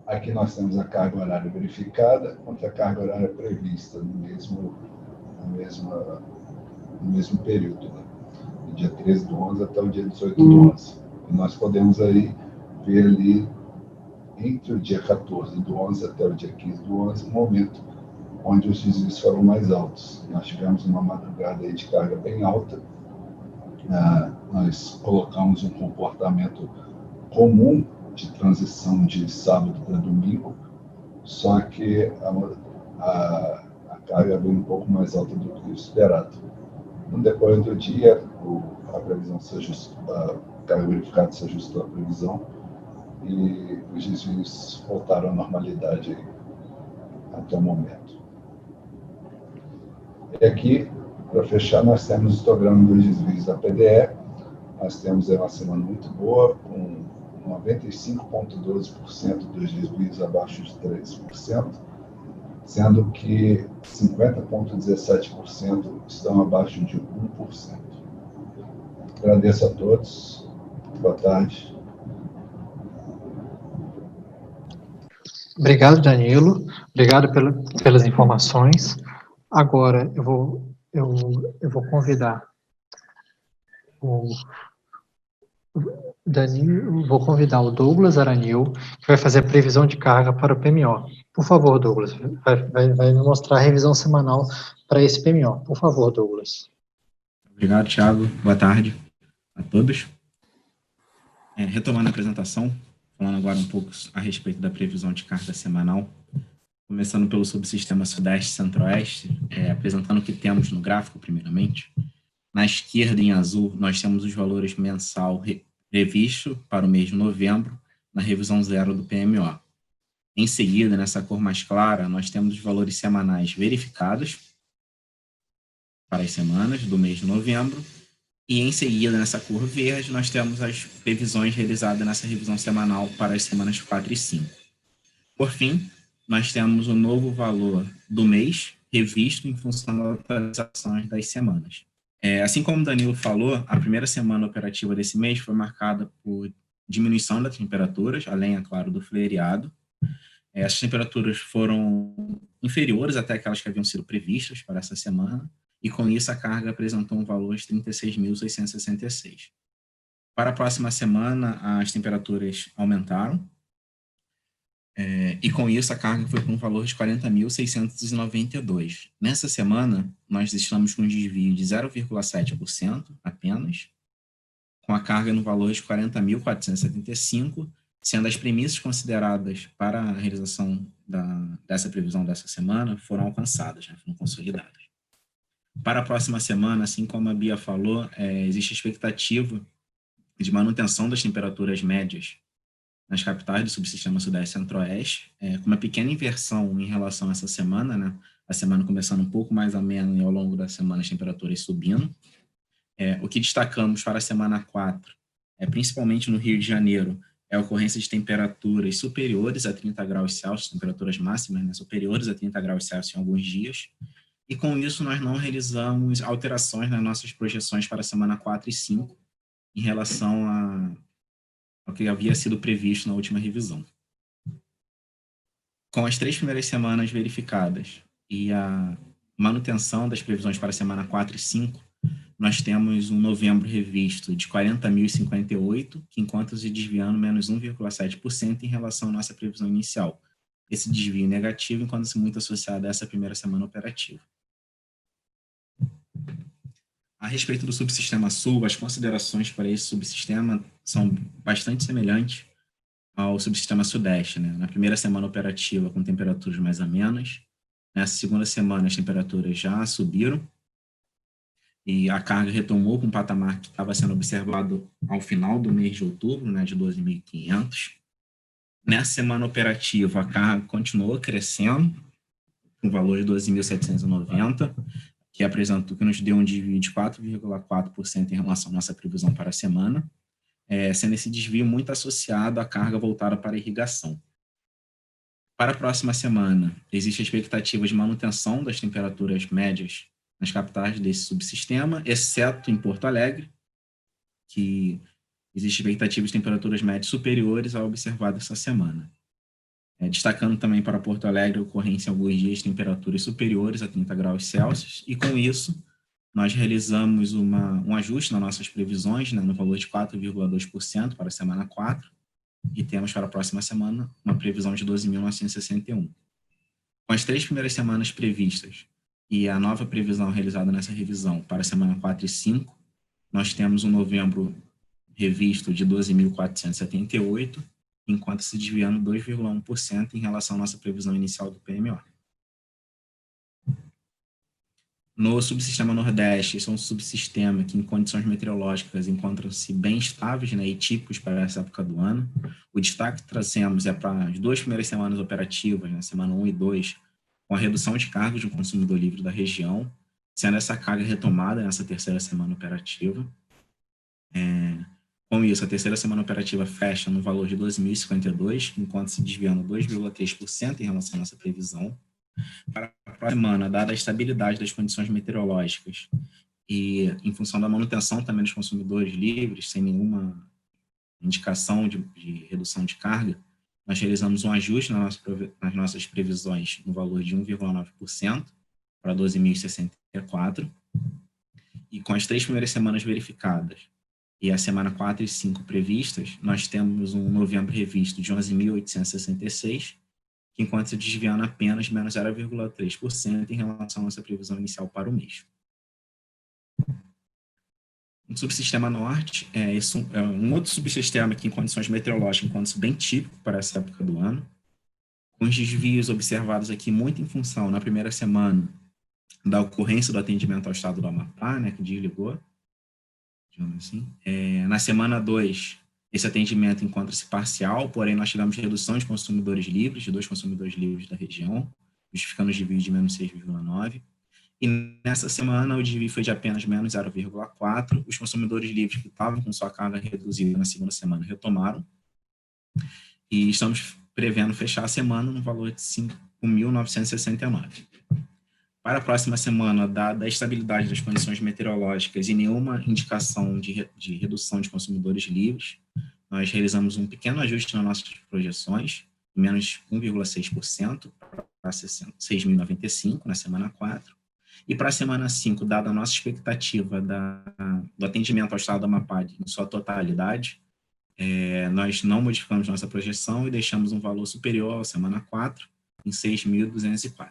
Aqui nós temos a carga horária verificada contra a carga horária prevista no mesmo período, né? Do dia 13/11 até o dia 18/11. E nós podemos aí ver ali, entre o dia 14/11 até o dia 15/11, um momento onde os desvios foram mais altos. Nós tivemos uma madrugada aí de carga bem alta. Nós colocamos um comportamento comum de transição de sábado para domingo, só que a carga veio um pouco mais alta do que o esperado. No decorrer do dia, a previsão se ajustou, a carga verificada se ajustou à previsão e os desvios voltaram à normalidade aí, até o momento. E aqui, para fechar, nós temos o histograma dos desvios da PDE. Nós temos aí uma semana muito boa, com 95,12% dos desvios abaixo de 3%, sendo que 50,17% estão abaixo de 1%. Agradeço a todos. Boa tarde. Obrigado, Danilo. Obrigado pelas informações. Agora, eu vou convidar o Douglas Aranil, que vai fazer a previsão de carga para o PMO. Por favor, Douglas, vai me mostrar a revisão semanal para esse PMO. Por favor, Douglas. Obrigado, Thiago. Boa tarde a todos. Retomando a apresentação, falando agora um pouco a respeito da previsão de carga semanal, começando pelo subsistema Sudeste e Centro-Oeste, apresentando o que temos no gráfico, primeiramente. Na esquerda, em azul, nós temos os valores mensal previsto para o mês de novembro, na revisão zero do PMO. Em seguida, nessa cor mais clara, nós temos os valores semanais verificados para as semanas do mês de novembro, e em seguida, nessa cor verde, nós temos as previsões realizadas nessa revisão semanal para as semanas 4 e 5. Por fim, nós temos o novo valor do mês revisto em função das atualizações das semanas. Assim como o Danilo falou, a primeira semana operativa desse mês foi marcada por diminuição das temperaturas, além, é claro, do feriado. Essas temperaturas foram inferiores até aquelas que haviam sido previstas para essa semana, e com isso a carga apresentou um valor de 36.666. Para a próxima semana, as temperaturas aumentaram, e com isso a carga foi com um valor de 40.692. Nessa semana, nós estamos com um desvio de 0,7% apenas, com a carga no valor de 40.475, sendo as premissas consideradas para a realização dessa previsão dessa semana foram alcançadas, foram consolidadas. Para a próxima semana, assim como a Bia falou, existe a expectativa de manutenção das temperaturas médias nas capitais do subsistema Sudeste e Centro-Oeste, com uma pequena inversão em relação a essa semana, a semana começando um pouco mais amena e ao longo da semana as temperaturas subindo. O que destacamos para a semana 4, principalmente no Rio de Janeiro, é a ocorrência de temperaturas superiores a 30 graus Celsius, temperaturas máximas, superiores a 30 graus Celsius em alguns dias, e com isso nós não realizamos alterações nas nossas projeções para a semana 4 e 5 em relação ao que havia sido previsto na última revisão. Com as 3 primeiras semanas verificadas e a manutenção das previsões para a semana 4 e 5, nós temos um novembro revisto de 40.058, que encontra-se desviando menos 1,7% em relação à nossa previsão inicial. Esse desvio negativo encontra-se muito associado a essa primeira semana operativa. A respeito do subsistema Sul, as considerações para esse subsistema são bastante semelhantes ao subsistema Sudeste. Na primeira semana operativa, com temperaturas mais amenas. Nessa segunda semana, as temperaturas já subiram e a carga retomou com um patamar que estava sendo observado ao final do mês de outubro, de 12.500. Nessa semana operativa, a carga continuou crescendo, com o valor de 12.790, que nos deu um desvio de 4,4% em relação à nossa previsão para a semana, sendo esse desvio muito associado à carga voltada para a irrigação. Para a próxima semana, existe a expectativa de manutenção das temperaturas médias nas capitais desse subsistema, exceto em Porto Alegre, que existe expectativa de temperaturas médias superiores ao observado essa semana. Destacando também para Porto Alegre a ocorrência em alguns dias de temperaturas superiores a 30 graus Celsius, e com isso nós realizamos um ajuste nas nossas previsões, no valor de 4,2% para a semana 4, e temos para a próxima semana uma previsão de 12.961. Com as 3 primeiras semanas previstas e a nova previsão realizada nessa revisão para a semana 4 e 5, nós temos um novembro revisto de 12.478, enquanto se desviando 2,1% em relação à nossa previsão inicial do PMO. No subsistema Nordeste, esse é um subsistema que, em condições meteorológicas, encontram-se bem estáveis e típicos para essa época do ano. O destaque que trazemos é para as 2 primeiras semanas operativas, semana 1 e 2, com a redução de cargos do consumidor livre da região, sendo essa carga retomada nessa terceira semana operativa. Com isso, a terceira semana operativa fecha no valor de 12.052, enquanto se desviando 2,3% em relação à nossa previsão. Para a próxima semana, dada a estabilidade das condições meteorológicas e em função da manutenção também dos consumidores livres, sem nenhuma indicação de redução de carga, nós realizamos um ajuste nas nossas previsões no valor de 1,9% para 12.064, e com as 3 primeiras semanas verificadas e a semana 4 e 5 previstas, nós temos um novembro revisto de 11.866, que enquanto se desviando apenas menos 0,3% em relação à nossa previsão inicial para o mês. No subsistema norte, isso é um outro subsistema que, em condições meteorológicas, encontra-se bem típico para essa época do ano, com os desvios observados aqui muito em função, na primeira semana, da ocorrência do atendimento ao estado do Amapá, né, que desligou, digamos assim. Na semana 2, esse atendimento encontra-se parcial, porém nós tivemos redução de consumidores livres, de 2 consumidores livres da região, justificando o desvio de menos 6,9. E nessa semana o desvio foi de apenas menos 0,4. Os consumidores livres que estavam com sua carga reduzida na segunda semana retomaram. E estamos prevendo fechar a semana no valor de 5.969. Para a próxima semana, dada a estabilidade das condições meteorológicas e nenhuma indicação de redução de consumidores livres, nós realizamos um pequeno ajuste nas nossas projeções, menos 1,6% para 6.095 na semana 4. E para a semana 5, dada a nossa expectativa do atendimento ao estado do Amapá em sua totalidade, nós não modificamos nossa projeção e deixamos um valor superior à semana 4, em 6.204.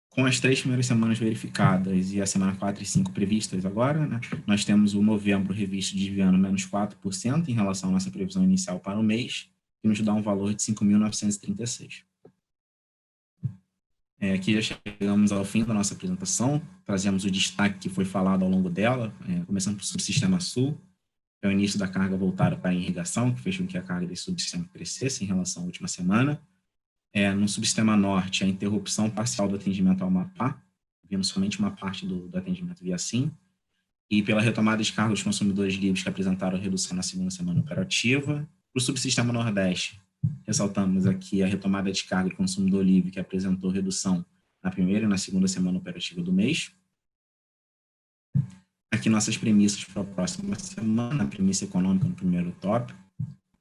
Com as 3 primeiras semanas verificadas e a semana 4 e 5 previstas agora, né, nós temos o novembro revisto desviando menos 4% em relação à nossa previsão inicial para o mês, que nos dá um valor de 5.936. Aqui já chegamos ao fim da nossa apresentação, trazemos o destaque que foi falado ao longo dela, começando pelo subsistema sul, é o início da carga voltada para a irrigação, que fez com que a carga desse subsistema crescesse em relação à última semana. No subsistema norte, a interrupção parcial do atendimento ao Amapá, vendo somente uma parte do atendimento via SIM, e pela retomada de carga dos consumidores livres que apresentaram redução na segunda semana operativa. Para o subsistema nordeste, ressaltamos aqui a retomada de carga de consumidor livre que apresentou redução na primeira e na segunda semana operativa do mês. Aqui nossas premissas para a próxima semana, a premissa econômica no primeiro tópico.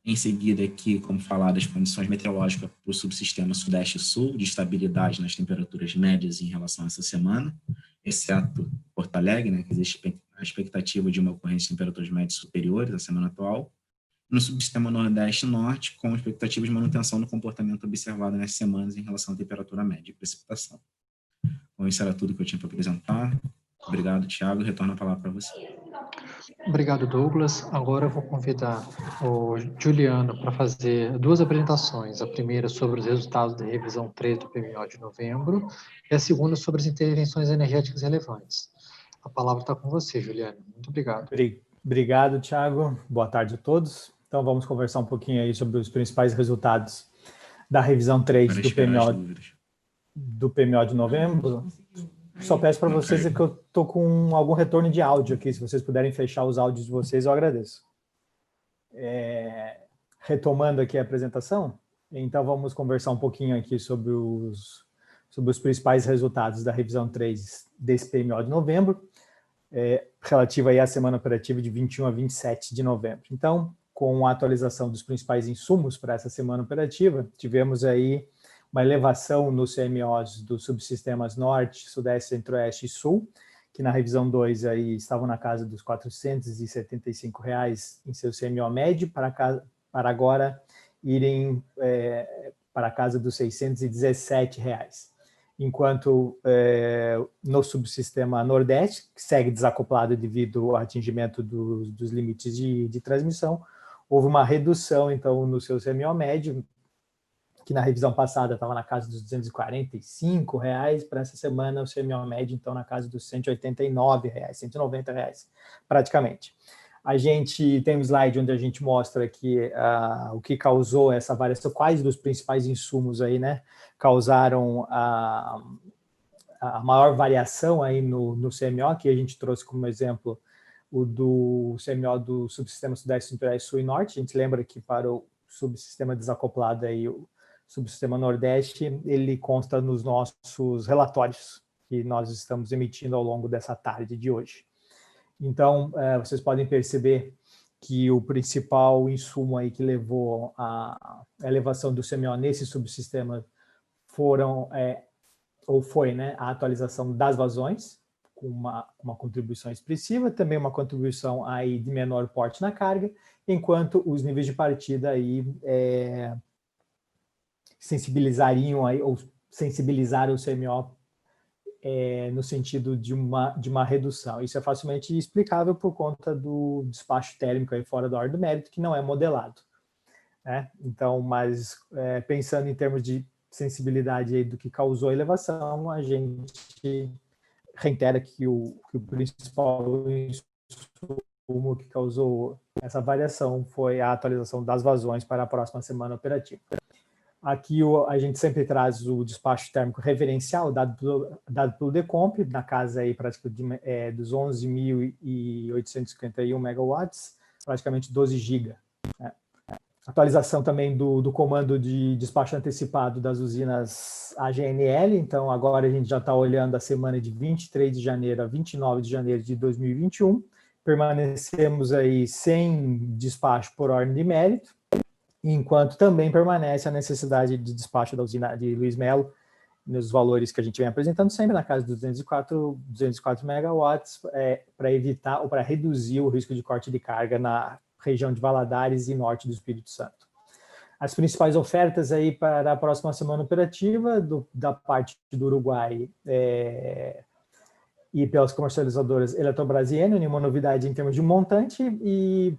Em seguida aqui, como falado, as condições meteorológicas para o subsistema sudeste e sul, de estabilidade nas temperaturas médias em relação a essa semana, exceto Porto Alegre, né, que existe a expectativa de uma ocorrência de temperaturas médias superiores à semana atual. No subsistema nordeste e norte, com expectativa de manutenção do comportamento observado nessas semanas em relação à temperatura média e precipitação. Bom, isso era tudo que eu tinha para apresentar. Obrigado, Thiago. Retorno a palavra para você. Obrigado, Douglas. Agora eu vou convidar o Juliano para fazer 2 apresentações. A primeira sobre os resultados da revisão 3 do PMO de novembro e a segunda sobre as intervenções energéticas relevantes. A palavra está com você, Juliano. Muito obrigado. Obrigado, Thiago. Boa tarde a todos. Então, vamos conversar um pouquinho aí sobre os principais resultados da revisão 3 do PMO de novembro. Só peço para vocês que eu estou com algum retorno de áudio aqui. Se vocês puderem fechar os áudios de vocês, eu agradeço. Retomando aqui a apresentação, então vamos conversar um pouquinho aqui sobre os principais resultados da revisão 3 desse PMO de novembro, relativa aí à semana operativa de 21 a 27 de novembro. Então, com a atualização dos principais insumos para essa semana operativa, tivemos aí uma elevação nos CMOs dos subsistemas Norte, Sudeste, Centro-Oeste e Sul, que na revisão 2 aí estavam na casa dos R$ 475 em seu CMO médio, para agora irem para a casa dos R$ 617. Enquanto no subsistema Nordeste, que segue desacoplado devido ao atingimento dos limites de transmissão, houve uma redução, então, no seu CMO médio, que na revisão passada estava na casa dos R$ 245, para essa semana o CMO médio, então, na casa dos R$ 189, R$ 190, praticamente. A gente tem um slide onde a gente mostra aqui o que causou essa variação, quais dos principais insumos aí, né, causaram a maior variação aí no CMO, que a gente trouxe como exemplo o do CMO do subsistema Sudeste, Centro-Oeste, Sul e Norte. A gente lembra que para o subsistema desacoplado aí, o subsistema Nordeste, ele consta nos nossos relatórios que nós estamos emitindo ao longo dessa tarde de hoje. Então, vocês podem perceber que o principal insumo aí que levou à elevação do CMO nesse subsistema foi a atualização das vazões, com uma contribuição expressiva, também uma contribuição aí de menor porte na carga, enquanto os níveis de partida aí sensibilizaram o CMO no sentido de uma redução. Isso é facilmente explicável por conta do despacho térmico aí fora da ordem do mérito, que não é modelado, né? Então, mas pensando em termos de sensibilidade aí do que causou a elevação, a gente reitera que o principal insumo que causou essa variação foi a atualização das vazões para a próxima semana operativa. Aqui a gente sempre traz o despacho térmico referencial dado pelo Decomp, na casa aí dos 11.851 megawatts, praticamente 12 GB. Né? Atualização também do comando de despacho antecipado das usinas AGNL, então agora a gente já está olhando a semana de 23 de janeiro a 29 de janeiro de 2021, permanecemos aí sem despacho por ordem de mérito, enquanto também permanece a necessidade de despacho da usina de Luiz Melo, nos valores que a gente vem apresentando sempre, na casa dos 204 megawatts, para evitar ou para reduzir o risco de corte de carga na região de Valadares e norte do Espírito Santo. As principais ofertas aí para a próxima semana operativa, da parte do Uruguai e pelas comercializadoras Eletrobras e Enel, nenhuma novidade em termos de montante, e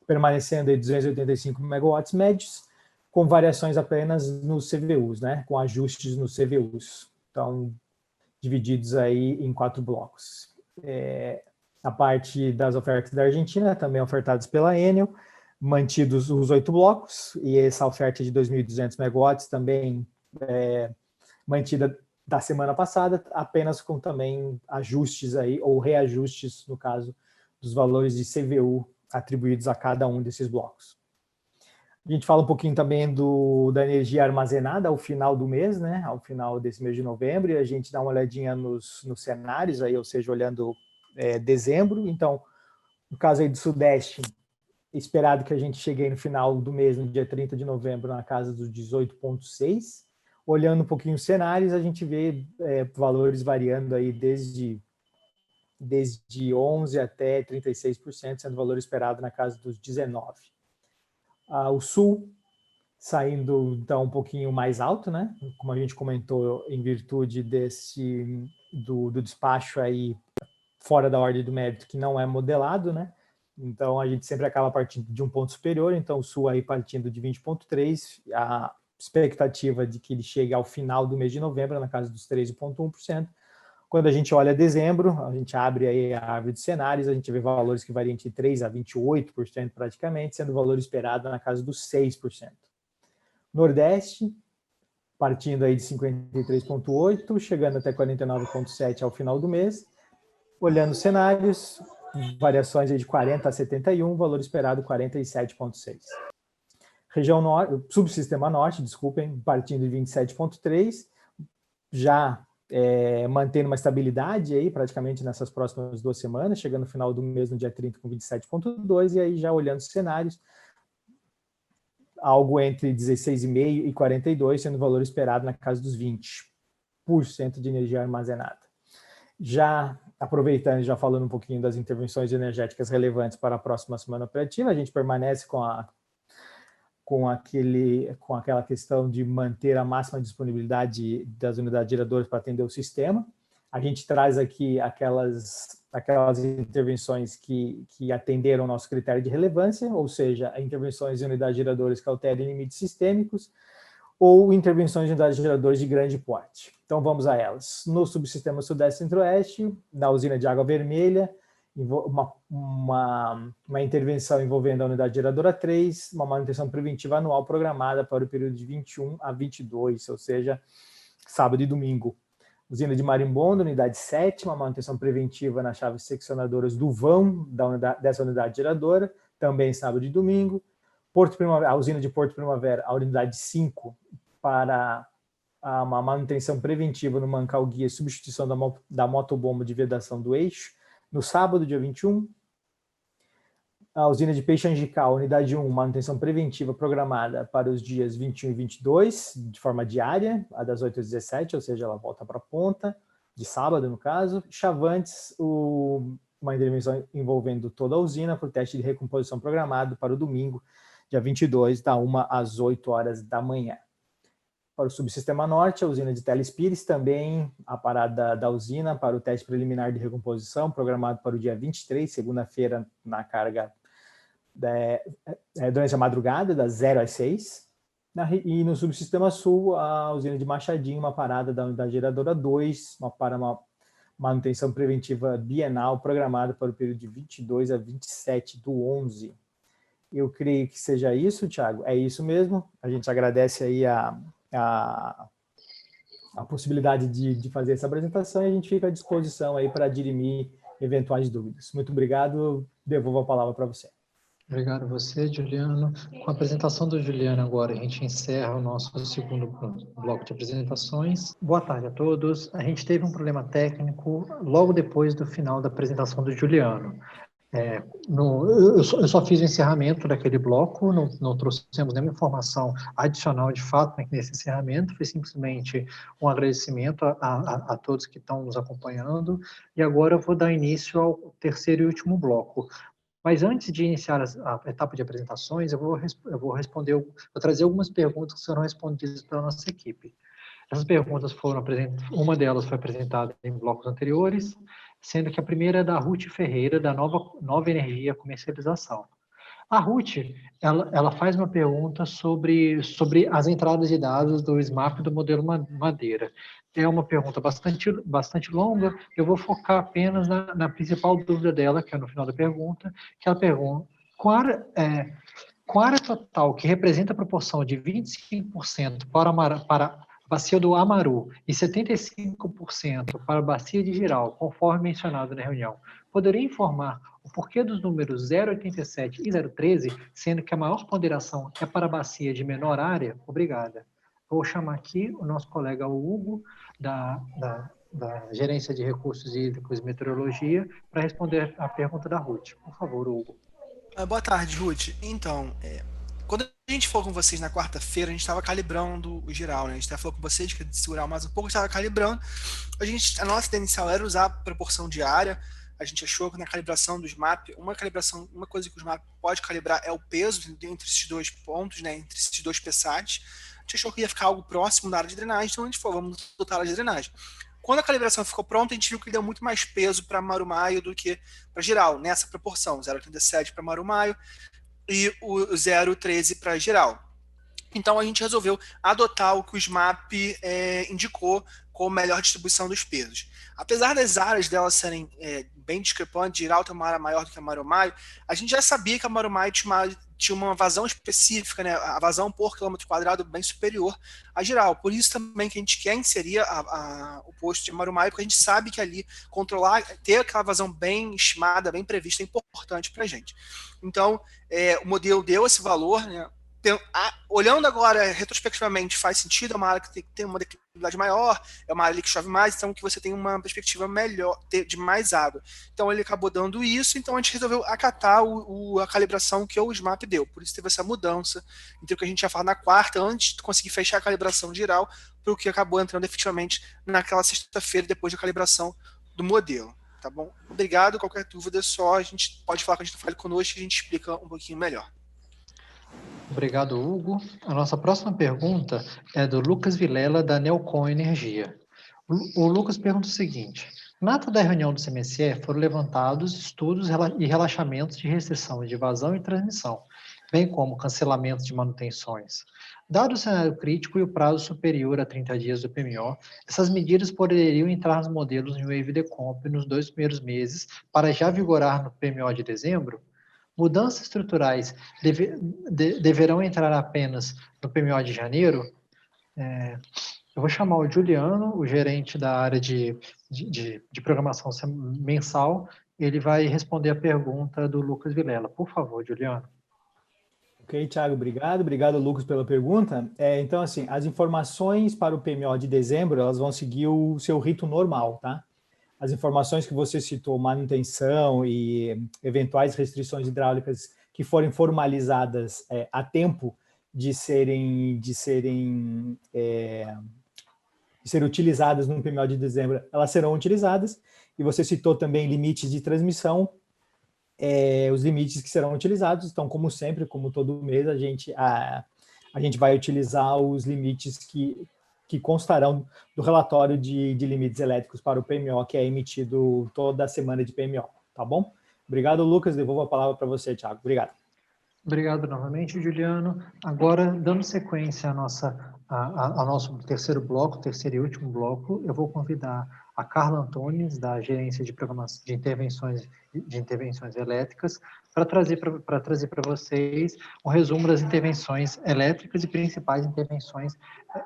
permanecendo aí 285 megawatts médios, com variações apenas nos CVUs, né? Com ajustes nos CVUs. Então, divididos aí em 4 blocos. A parte das ofertas da Argentina, também ofertadas pela Enel, mantidos os 8 blocos, e essa oferta de 2.200 megawatts também mantida da semana passada, apenas com também ajustes aí, ou reajustes, no caso, dos valores de CVU atribuídos a cada um desses blocos. A gente fala um pouquinho também da energia armazenada ao final do mês, né? Ao final desse mês de novembro, e a gente dá uma olhadinha nos cenários, aí, ou seja, olhando dezembro. Então, no caso aí do Sudeste, esperado que a gente chegue aí no final do mês, no dia 30 de novembro, na casa dos 18,6. Olhando um pouquinho os cenários, a gente vê valores variando aí desde 11% até 36%, sendo o valor esperado na casa dos 19%. O Sul, saindo então um pouquinho mais alto, né? Como a gente comentou, em virtude do despacho aí fora da ordem do mérito, que não é modelado, né? Então a gente sempre acaba partindo de um ponto superior, então o Sul aí partindo de 20,3%, a expectativa de que ele chegue ao final do mês de novembro, na casa dos 13,1%. Quando a gente olha dezembro, a gente abre aí a árvore de cenários, a gente vê valores que variam entre 3% a 28% praticamente, sendo o valor esperado na casa dos 6%. Nordeste, partindo aí de 53,8%, chegando até 49,7% ao final do mês. Olhando os cenários, variações aí de 40% a 71%, valor esperado 47,6%. Região norte, subsistema norte, desculpem, partindo de 27,3%, já mantendo uma estabilidade aí praticamente nessas próximas 2 semanas, chegando no final do mês, no dia 30, com 27,2%, e aí já olhando os cenários, algo entre 16,5% e 42%, sendo o valor esperado na casa dos 20% de energia armazenada. Já aproveitando e já falando um pouquinho das intervenções energéticas relevantes para a próxima semana operativa, a gente permanece com aquela questão de manter a máxima disponibilidade das unidades geradoras para atender o sistema. A gente traz aqui aquelas intervenções que atenderam ao nosso critério de relevância, ou seja, intervenções de unidades geradoras que alterem limites sistêmicos, ou intervenções de unidades geradoras de grande porte. Então vamos a elas. No subsistema Sudeste Centro-Oeste, na usina de Água Vermelha, uma intervenção envolvendo a unidade geradora 3, uma manutenção preventiva anual programada para o período de 21 a 22, ou seja, sábado e domingo. Usina de Marimbondo, unidade 7, uma manutenção preventiva nas chaves seccionadoras do vão dessa unidade geradora, também sábado e domingo. Porto Primavera, a usina de Porto Primavera, a unidade 5, para uma manutenção preventiva no mancal guia e substituição da motobomba de vedação do eixo, no sábado, dia 21. A usina de Peixe Angical, unidade 1, manutenção preventiva programada para os dias 21 e 22, de forma diária, a das 8 às 17, ou seja, ela volta para a ponta, de sábado, no caso. Chavantes, uma intervenção envolvendo toda a usina por teste de recomposição programado para o domingo, dia 22, da 1 às 8 horas da manhã. para o subsistema norte, a usina de Telespires, também a parada da usina para o teste preliminar de recomposição, programado para o dia 23, segunda-feira, na carga durante a madrugada, das 0 às 6. E no subsistema sul, a usina de Machadinho, uma parada da unidade geradora 2, para uma manutenção preventiva bienal, programada para o período de 22 a 27 do 11. Eu creio que seja isso, Thiago. É isso mesmo. A gente agradece aí a possibilidade de fazer essa apresentação e a gente fica à disposição aí para dirimir eventuais dúvidas. Muito obrigado. Devolvo a palavra para você. Obrigado a você, Juliano. Com a apresentação do Juliano agora, a gente encerra o nosso segundo bloco de apresentações. Boa tarde a todos. A gente teve um problema técnico logo depois do final da apresentação do Juliano. Eu só fiz o encerramento daquele bloco, não trouxemos nenhuma informação adicional de fato nesse encerramento, foi simplesmente um agradecimento a todos que estão nos acompanhando, e agora eu vou dar início ao terceiro e último bloco. Mas antes de iniciar a etapa de apresentações, eu vou trazer algumas perguntas que serão respondidas pela nossa equipe. Essas perguntas uma delas foi apresentada em blocos anteriores, sendo que a primeira é da Ruth Ferreira, da Nova Energia Comercialização. A Ruth, ela faz uma pergunta sobre as entradas de dados do SMAP do modelo Madeira. É uma pergunta bastante longa, eu vou focar apenas na principal dúvida dela, que é no final da pergunta, que ela pergunta com a área total, que representa a proporção de 25% para a bacia do Amaru e 75% para a bacia de Jirau, conforme mencionado na reunião, poderia informar o porquê dos números 0,87 e 0,13, sendo que a maior ponderação é para a bacia de menor área? Obrigada. Vou chamar aqui o nosso colega Hugo, da Gerência de Recursos Hídricos e Meteorologia, para responder a pergunta da Ruth. Por favor, Hugo. Boa tarde, Ruth. Então, quando a gente falou com vocês na quarta-feira, a gente estava calibrando o Jirau, né? A gente até falou com vocês que ia segurar mais um pouco, estava calibrando. A nossa ideia inicial era usar a proporção de área. A gente achou que na calibração do SMAP, uma coisa que o SMAP pode calibrar é o peso entre esses dois pontos, né? Entre esses dois PSATs. A gente achou que ia ficar algo próximo da área de drenagem, então a gente falou, vamos botar a área de drenagem. Quando a calibração ficou pronta, a gente viu que ele deu muito mais peso para Marumaio do que para Jirau, nessa proporção, 0,87 para Marumaio e o 0,13 para Jirau. Então a gente resolveu adotar o que o SMAP indicou como melhor distribuição dos pesos. Apesar das áreas delas serem bem discrepantes, Jirau tem uma área maior do que a Marumaio, a gente já sabia que a Marumaio tinha uma vazão específica, né, a vazão por quilômetro quadrado bem superior a Jirau. Por isso também que a gente quer inserir o posto de Marumaio, porque a gente sabe que ali ter aquela vazão bem estimada, bem prevista, é importante para a gente. Então, o modelo deu esse valor, né? Olhando agora retrospectivamente, faz sentido, é uma área que tem uma declividade maior, é uma área que chove mais, então que você tem uma perspectiva melhor de mais água. Então ele acabou dando isso, então a gente resolveu acatar a calibração que o SMAP deu. Por isso teve essa mudança entre o que a gente ia falar na quarta, antes de conseguir fechar a calibração geral, para o que acabou entrando efetivamente naquela sexta-feira, depois da calibração do modelo. Tá bom? Obrigado, qualquer dúvida só, a gente pode falar que a gente fale conosco e a gente explica um pouquinho melhor. Obrigado, Hugo. A nossa próxima pergunta é do Lucas Vilela, da Neocon Energia. O Lucas pergunta o seguinte: na ata da reunião do CMSE foram levantados estudos e relaxamentos de restrição de vazão e transmissão, bem como cancelamento de manutenções. Dado o cenário crítico e o prazo superior a 30 dias do PMO, essas medidas poderiam entrar nos modelos em Wave Decomp nos 2 primeiros meses para já vigorar no PMO de dezembro? Mudanças estruturais deverão entrar apenas no PMO de janeiro? Eu vou chamar o Juliano, o gerente da área de programação mensal, ele vai responder a pergunta do Lucas Vilela. Por favor, Juliano. Ok, Thiago, obrigado. Obrigado, Lucas, pela pergunta. Então, assim, as informações para o PMO de dezembro, elas vão seguir o seu rito normal, tá? As informações que você citou, manutenção e eventuais restrições hidráulicas que forem formalizadas a tempo de serem utilizadas no PMO de dezembro, elas serão utilizadas. E você citou também limites de transmissão, os limites que serão utilizados. Então, como sempre, como todo mês, a a gente vai utilizar os limites que constarão do relatório de limites elétricos para o PMO, que é emitido toda semana de PMO, tá bom? Obrigado, Lucas. Devolvo a palavra para você, Thiago. Obrigado. Obrigado novamente, Juliano. Agora, dando sequência ao nosso terceiro bloco, terceiro e último bloco, eu vou convidar a Carla Antunes, da Gerência de Programação de Intervenções Elétricas, para trazer para vocês um resumo das intervenções elétricas e principais intervenções,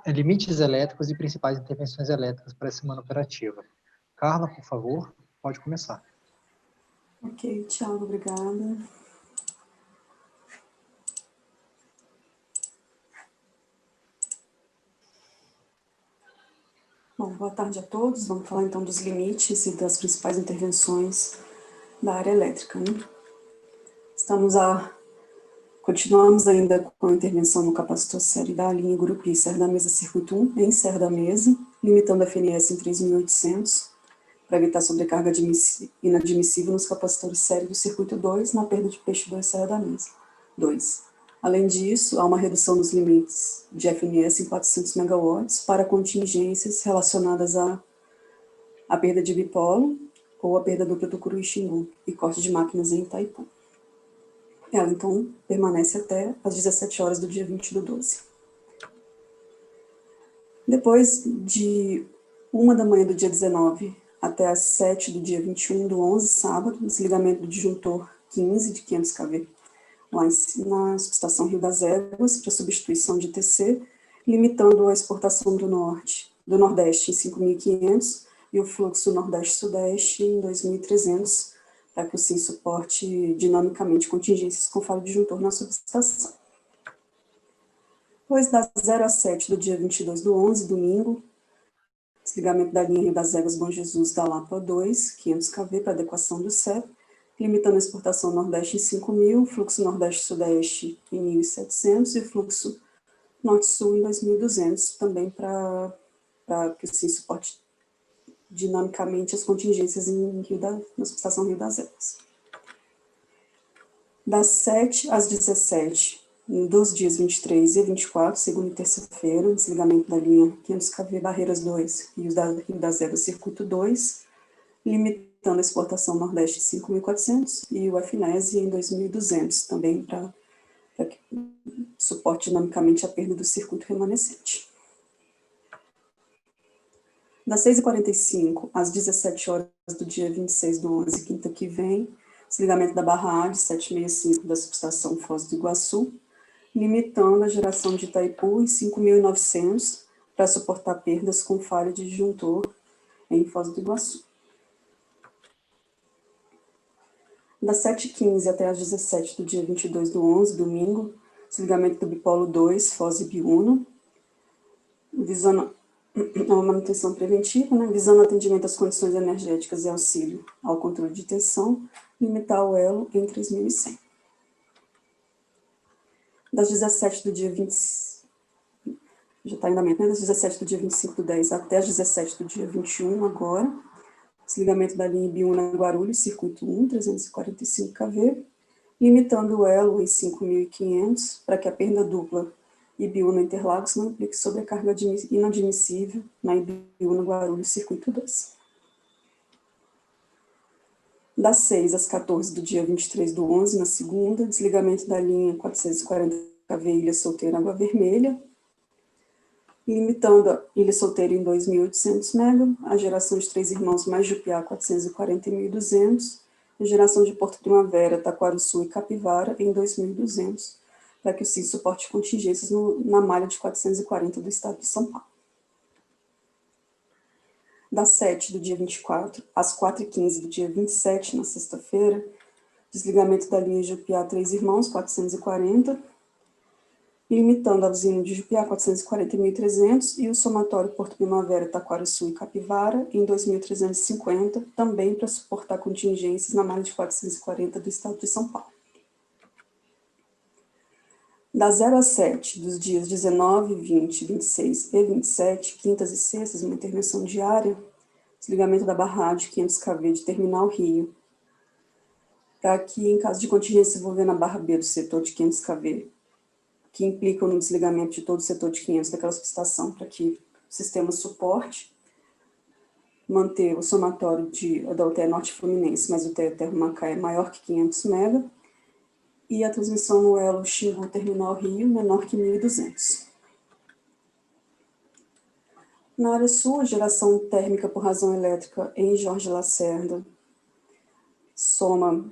limites elétricos e principais intervenções elétricas para a semana operativa. Carla, por favor, pode começar. Ok, Thiago, obrigada. Bom, boa tarde a todos. Vamos falar então dos limites e das principais intervenções da área elétrica, né? Continuamos ainda com a intervenção no capacitor série da linha Grupo I, serra da mesa circuito 1, em serra da mesa, limitando a FNS em 3.800, para evitar sobrecarga inadmissível nos capacitores série do circuito 2, na perda de peixe 2, serra da mesa 2. Além disso, há uma redução dos limites de FNS em 400 MW para contingências relacionadas à perda de bipolo ou a perda dupla do Curuí Xingu e corte de máquinas em Itaipu. Ela, então, permanece até às 17 horas do dia 20/12. Depois de 1 da manhã do dia 19 até às 7 do dia 21/11, sábado, desligamento do disjuntor 15 de 500 kV, lá na subestação Rio das Éguas, para substituição de TC, limitando a exportação do Nordeste em 5.500 e o fluxo Nordeste-Sudeste em 2.300, para que o SIM suporte dinamicamente contingências com falha disjuntor na subestação. Depois das 0 às 7 do dia 22/11, domingo, desligamento da linha Rio das Éguas Bom Jesus da Lapa 2, 500 kV para adequação do CEP, limitando a exportação Nordeste em 5.000, fluxo Nordeste-Sudeste em 1.700 e fluxo Norte-Sul em 2.200, também para que o SIM suporte dinamicamente as contingências na subestação Rio das Éguas. Das 7 às 17, dos dias 23 e 24, segunda e terça-feira, desligamento da linha 500 kV Barreiras 2 e Rio das Éguas Circuito 2, limitando a exportação Nordeste em 5.400 e o FNES em 2.200, também para que suporte dinamicamente a perda do circuito remanescente. Das 6h45 às 17 horas do dia 26/11, quinta que vem, desligamento da barra A de 765 da subestação Foz do Iguaçu, limitando a geração de Itaipu em 5.900 para suportar perdas com falha de disjuntor em Foz do Iguaçu. Das 7h15 até às 17 do dia 22/11, domingo, desligamento do bipolo 2, Foz e Biúna, visando a manutenção preventiva, né, visando atendimento às condições energéticas e auxílio ao controle de tensão, limitar o elo em 3.100. Das 17 do dia 20, já está em andamento, né, das 17 do dia 25/10 até as 17 do dia 21 agora, desligamento da linha Biúna-Guarulhos, circuito 1, 345 kV, limitando o elo em 5.500 para que a perda dupla Ibiúna-Interlagos não implique sobrecarga inadmissível na Ibiúna-Guarulhos, circuito 2. Das 6 às 14 do dia 23/11, na segunda, desligamento da linha 440 kV Ilha Solteira Água Vermelha, limitando a Ilha Solteira em 2.800 MB, a geração de Três Irmãos mais Jupiá 440 e 1.200, a geração de Porto Primavera, Taquarussu e Capivara em 2.200, para que o SIM suporte contingências na malha de 440 do estado de São Paulo. Das 7 do dia 24 às 4h15 do dia 27, na sexta-feira, desligamento da linha Jupiá Três Irmãos 440, limitando a usina de Jupiá 440 e 1.300 e o somatório Porto Primavera, Taquarussu e Capivara em 2.350, também para suportar contingências na malha de 440 do estado de São Paulo. Das 0 às 7, dos dias 19, 20, 26 e 27, quintas e sextas, uma intervenção diária, desligamento da barra A de 500 kV de Terminal Rio, para que, em caso de contingência envolvendo a barra B do setor de 500 kV, que implicam no desligamento de todo o setor de 500 daquela subestação para que o sistema suporte, manter o somatório da UTE Norte Fluminense, mas o UTE Macá é maior que 500 MB, e a transmissão no elo Xingu Terminal Rio menor que 1.200. Na área sul, a geração térmica por razão elétrica em Jorge Lacerda soma,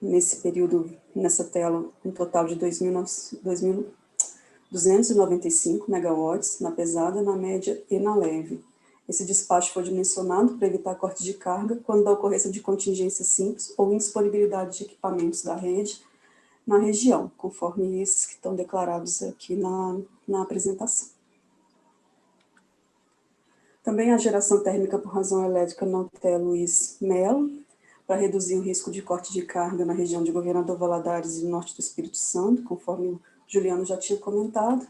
nesse período, nessa tela, um total de 2.295 megawatts na pesada, na média e na leve. Esse despacho foi dimensionado para evitar corte de carga quando da ocorrência de contingência simples ou indisponibilidade de equipamentos da rede na região, conforme esses que estão declarados aqui na apresentação. Também a geração térmica por razão elétrica na UTE Luiz Melo, para reduzir o risco de corte de carga na região de Governador Valadares e norte do Espírito Santo, conforme o Juliano já tinha comentado.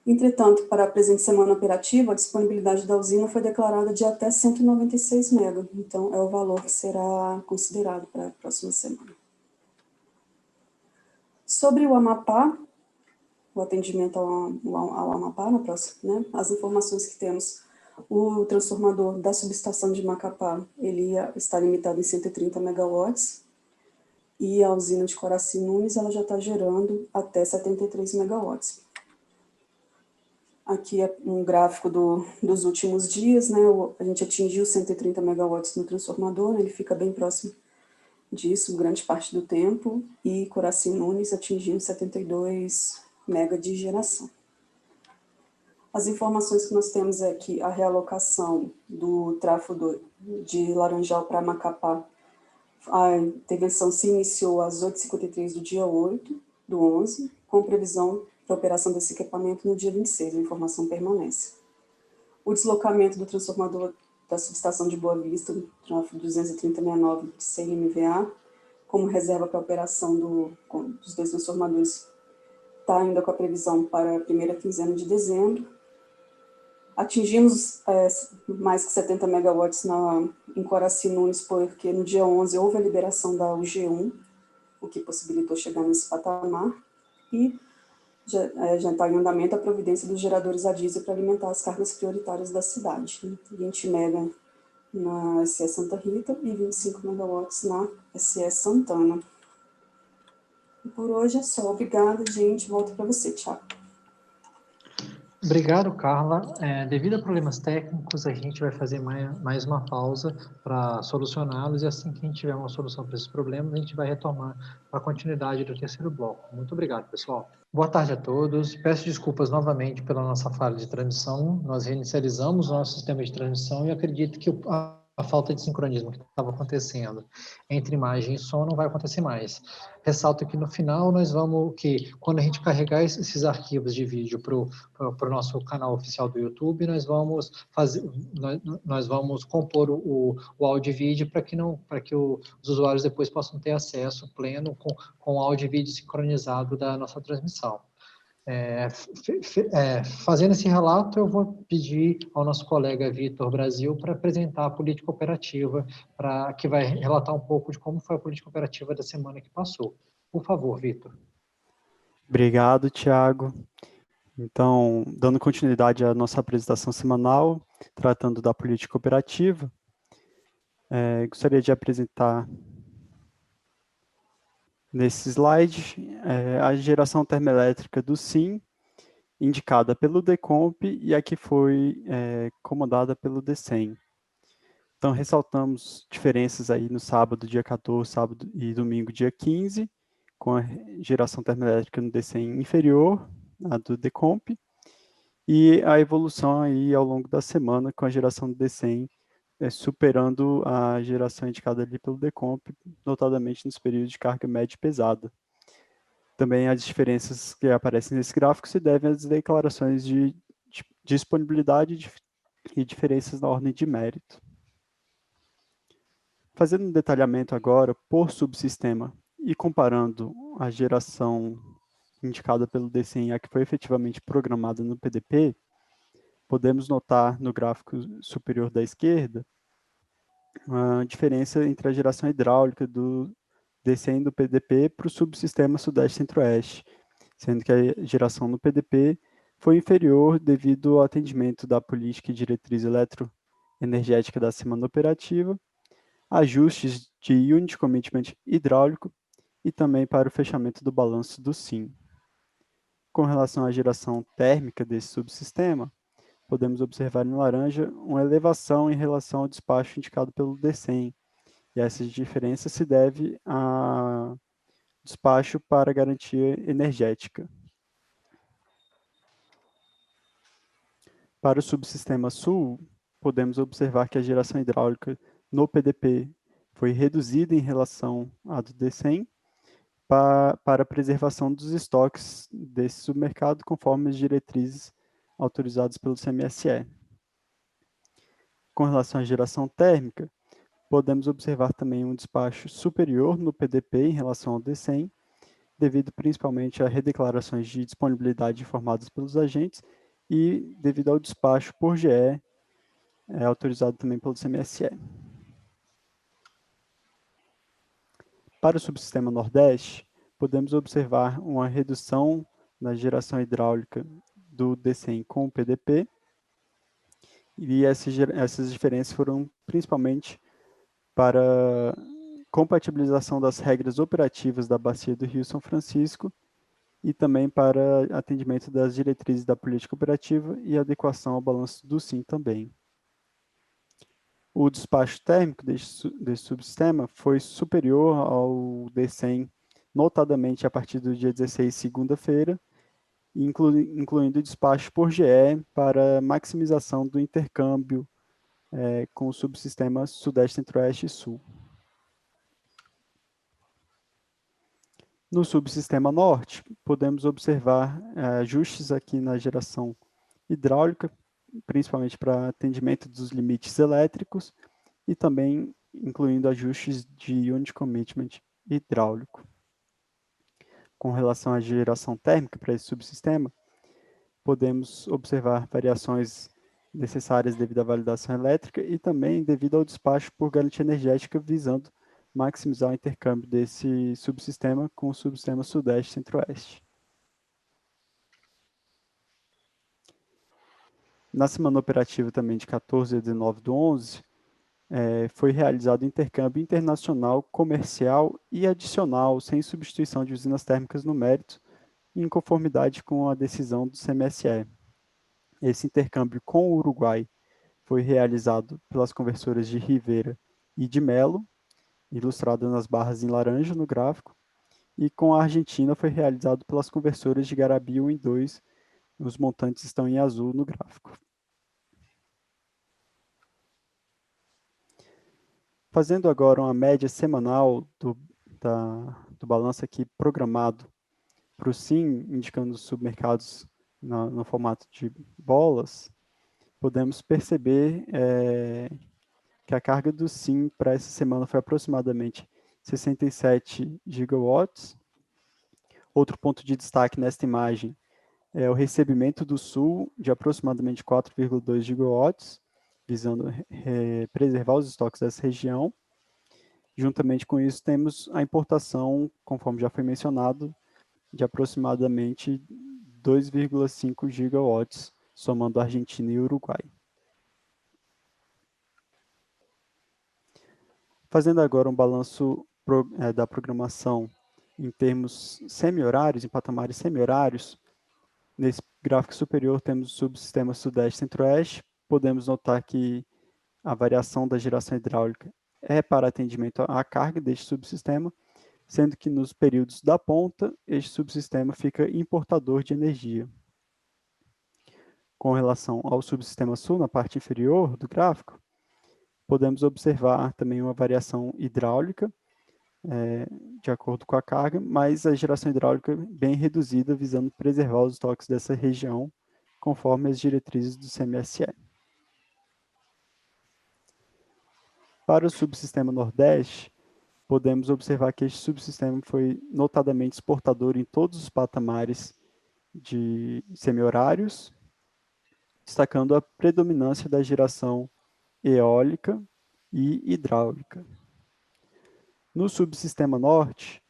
Entretanto, para a presente semana operativa, a disponibilidade da usina foi declarada de até 196 MB, então é o valor que será considerado para a próxima semana. Sobre o Amapá, o atendimento ao Amapá, na próxima, né? As informações que temos, o transformador da subestação de Macapá, ele está limitado em 130 megawatts, e a usina de Coraci Nunes, ela já está gerando até 73 megawatts. Aqui é um gráfico dos últimos dias, né? A gente atingiu 130 megawatts no transformador, né? Ele fica bem próximo disso, grande parte do tempo, e Coraci Nunes atingiu 72 mega de geração. As informações que nós temos é que a realocação do tráfego de Laranjal para Macapá, a intervenção se iniciou às 8h53 do dia 8/11, com previsão para a operação desse equipamento no dia 26, a informação permanece. O deslocamento do transformador da subestação de Boa Vista, do tráfego 23069 CMVA, como reserva para a operação dos dois transformadores, está ainda com a previsão para a primeira quinzena de dezembro. Atingimos mais que 70 megawatts em Coraci Nunes, porque no dia 11 houve a liberação da UG1, o que possibilitou chegar nesse patamar, e já está em andamento a providência dos geradores a diesel para alimentar as cargas prioritárias da cidade, né? 20 mega na SE Santa Rita e 25 megawatts na SE Santana. E por hoje é só. Obrigada, gente. Volto para você, Thiago. Obrigado, Carla. Devido a problemas técnicos, a gente vai fazer mais uma pausa para solucioná-los, e assim que a gente tiver uma solução para esses problemas, a gente vai retomar para a continuidade do terceiro bloco. Muito obrigado, pessoal. Boa tarde a todos. Peço desculpas novamente pela nossa falha de transmissão. Nós reinicializamos o nosso sistema de transmissão e acredito que a falta de sincronismo que estava acontecendo entre imagem e som não vai acontecer mais. Ressalto que no final quando a gente carregar esses arquivos de vídeo para o nosso canal oficial do YouTube, nós vamos compor o áudio e vídeo para que os usuários depois possam ter acesso pleno com o áudio e vídeo sincronizado da nossa transmissão. Fazendo esse relato, eu vou pedir ao nosso colega Vitor Brasil para apresentar a política operativa, que vai relatar um pouco de como foi a política operativa da semana que passou. Por favor, Vitor. Obrigado, Thiago. Então, dando continuidade à nossa apresentação semanal, tratando da política operativa, gostaria de apresentar nesse slide a geração termoelétrica do SIM, indicada pelo DECOMP, e a que foi comandada pelo DECEM. Então, ressaltamos diferenças aí no sábado, dia 14, sábado e domingo, dia 15, com a geração termoelétrica no DECEM inferior à do DECOMP, e a evolução aí ao longo da semana com a geração do DECEM superando a geração indicada ali pelo DECOMP, notadamente nos períodos de carga média e pesada. Também as diferenças que aparecem nesse gráfico se devem às declarações de disponibilidade e diferenças na ordem de mérito. Fazendo um detalhamento agora por subsistema e comparando a geração indicada pelo DECEM a que foi efetivamente programada no PDP, podemos notar no gráfico superior da esquerda a diferença entre a geração hidráulica do DECEM do PDP para o subsistema Sudeste Centro-Oeste. sendo que a geração no PDP foi inferior devido ao atendimento da política e diretriz eletroenergética da semana operativa, ajustes de Unit Commitment hidráulico e também para o fechamento do balanço do SIM. Com relação à geração térmica desse subsistema, podemos observar em laranja uma elevação em relação ao despacho indicado pelo DECEM, e essa diferença se deve a despacho para garantia energética. Para o subsistema sul, podemos observar que a geração hidráulica no PDP foi reduzida em relação à do DECEM para a preservação dos estoques desse submercado conforme as diretrizes autorizadas pelo CMSE. Com relação à geração térmica, podemos observar também um despacho superior no PDP em relação ao DECEM, devido principalmente a redeclarações de disponibilidade informadas pelos agentes e devido ao despacho por GE, autorizado também pelo CMSE. Para o subsistema Nordeste, podemos observar uma redução na geração hidráulica do DECEM com o PDP, e essas diferenças foram principalmente para compatibilização das regras operativas da Bacia do Rio São Francisco e também para atendimento das diretrizes da política operativa e adequação ao balanço do SIM também. O despacho térmico desse subsistema foi superior ao DECEM, notadamente a partir do dia 16, segunda-feira, incluindo despacho por GE para maximização do intercâmbio com o subsistema Sudeste, Centro-Oeste e Sul. No subsistema Norte, podemos observar ajustes aqui na geração hidráulica, principalmente para atendimento dos limites elétricos e também incluindo ajustes de Unit Commitment hidráulico. Com relação à geração térmica para esse subsistema, podemos observar variações necessárias devido à validação elétrica e também devido ao despacho por garantia energética, visando maximizar o intercâmbio desse subsistema com o subsistema Sudeste e Centro-Oeste. Na semana operativa também de 14 a 19 do 11, foi realizado intercâmbio internacional, comercial e adicional, sem substituição de usinas térmicas no mérito, em conformidade com a decisão do CMSE. Esse intercâmbio com o Uruguai foi realizado pelas conversoras de Rivera e de Melo, ilustrado nas barras em laranja no gráfico, e com a Argentina foi realizado pelas conversoras de Garabi 1 e 2, os montantes estão em azul no gráfico. Fazendo agora uma média semanal do balanço aqui programado para o SIM, indicando os submercados no formato de bolas, podemos perceber que a carga do SIM para essa semana foi aproximadamente 67 gigawatts. Outro ponto de destaque nesta imagem é o recebimento do Sul de aproximadamente 4,2 gigawatts, visando preservar os estoques dessa região. Juntamente com isso, temos a importação, conforme já foi mencionado, de aproximadamente 2,5 gigawatts, somando Argentina e Uruguai. Fazendo agora um balanço da programação em termos semi-horários, em patamares semi-horários, nesse gráfico superior temos o subsistema Sudeste e Centro-Oeste. Podemos notar que a variação da geração hidráulica é para atendimento à carga deste subsistema, sendo que nos períodos da ponta, este subsistema fica importador de energia. Com relação ao subsistema Sul, na parte inferior do gráfico, podemos observar também uma variação hidráulica, de acordo com a carga, mas a geração hidráulica bem reduzida, visando preservar os estoques dessa região, conforme as diretrizes do CMSE. Para o subsistema Nordeste, podemos observar que este subsistema foi notadamente exportador em todos os patamares de semi-horários, destacando a predominância da geração eólica e hidráulica. No subsistema Norte,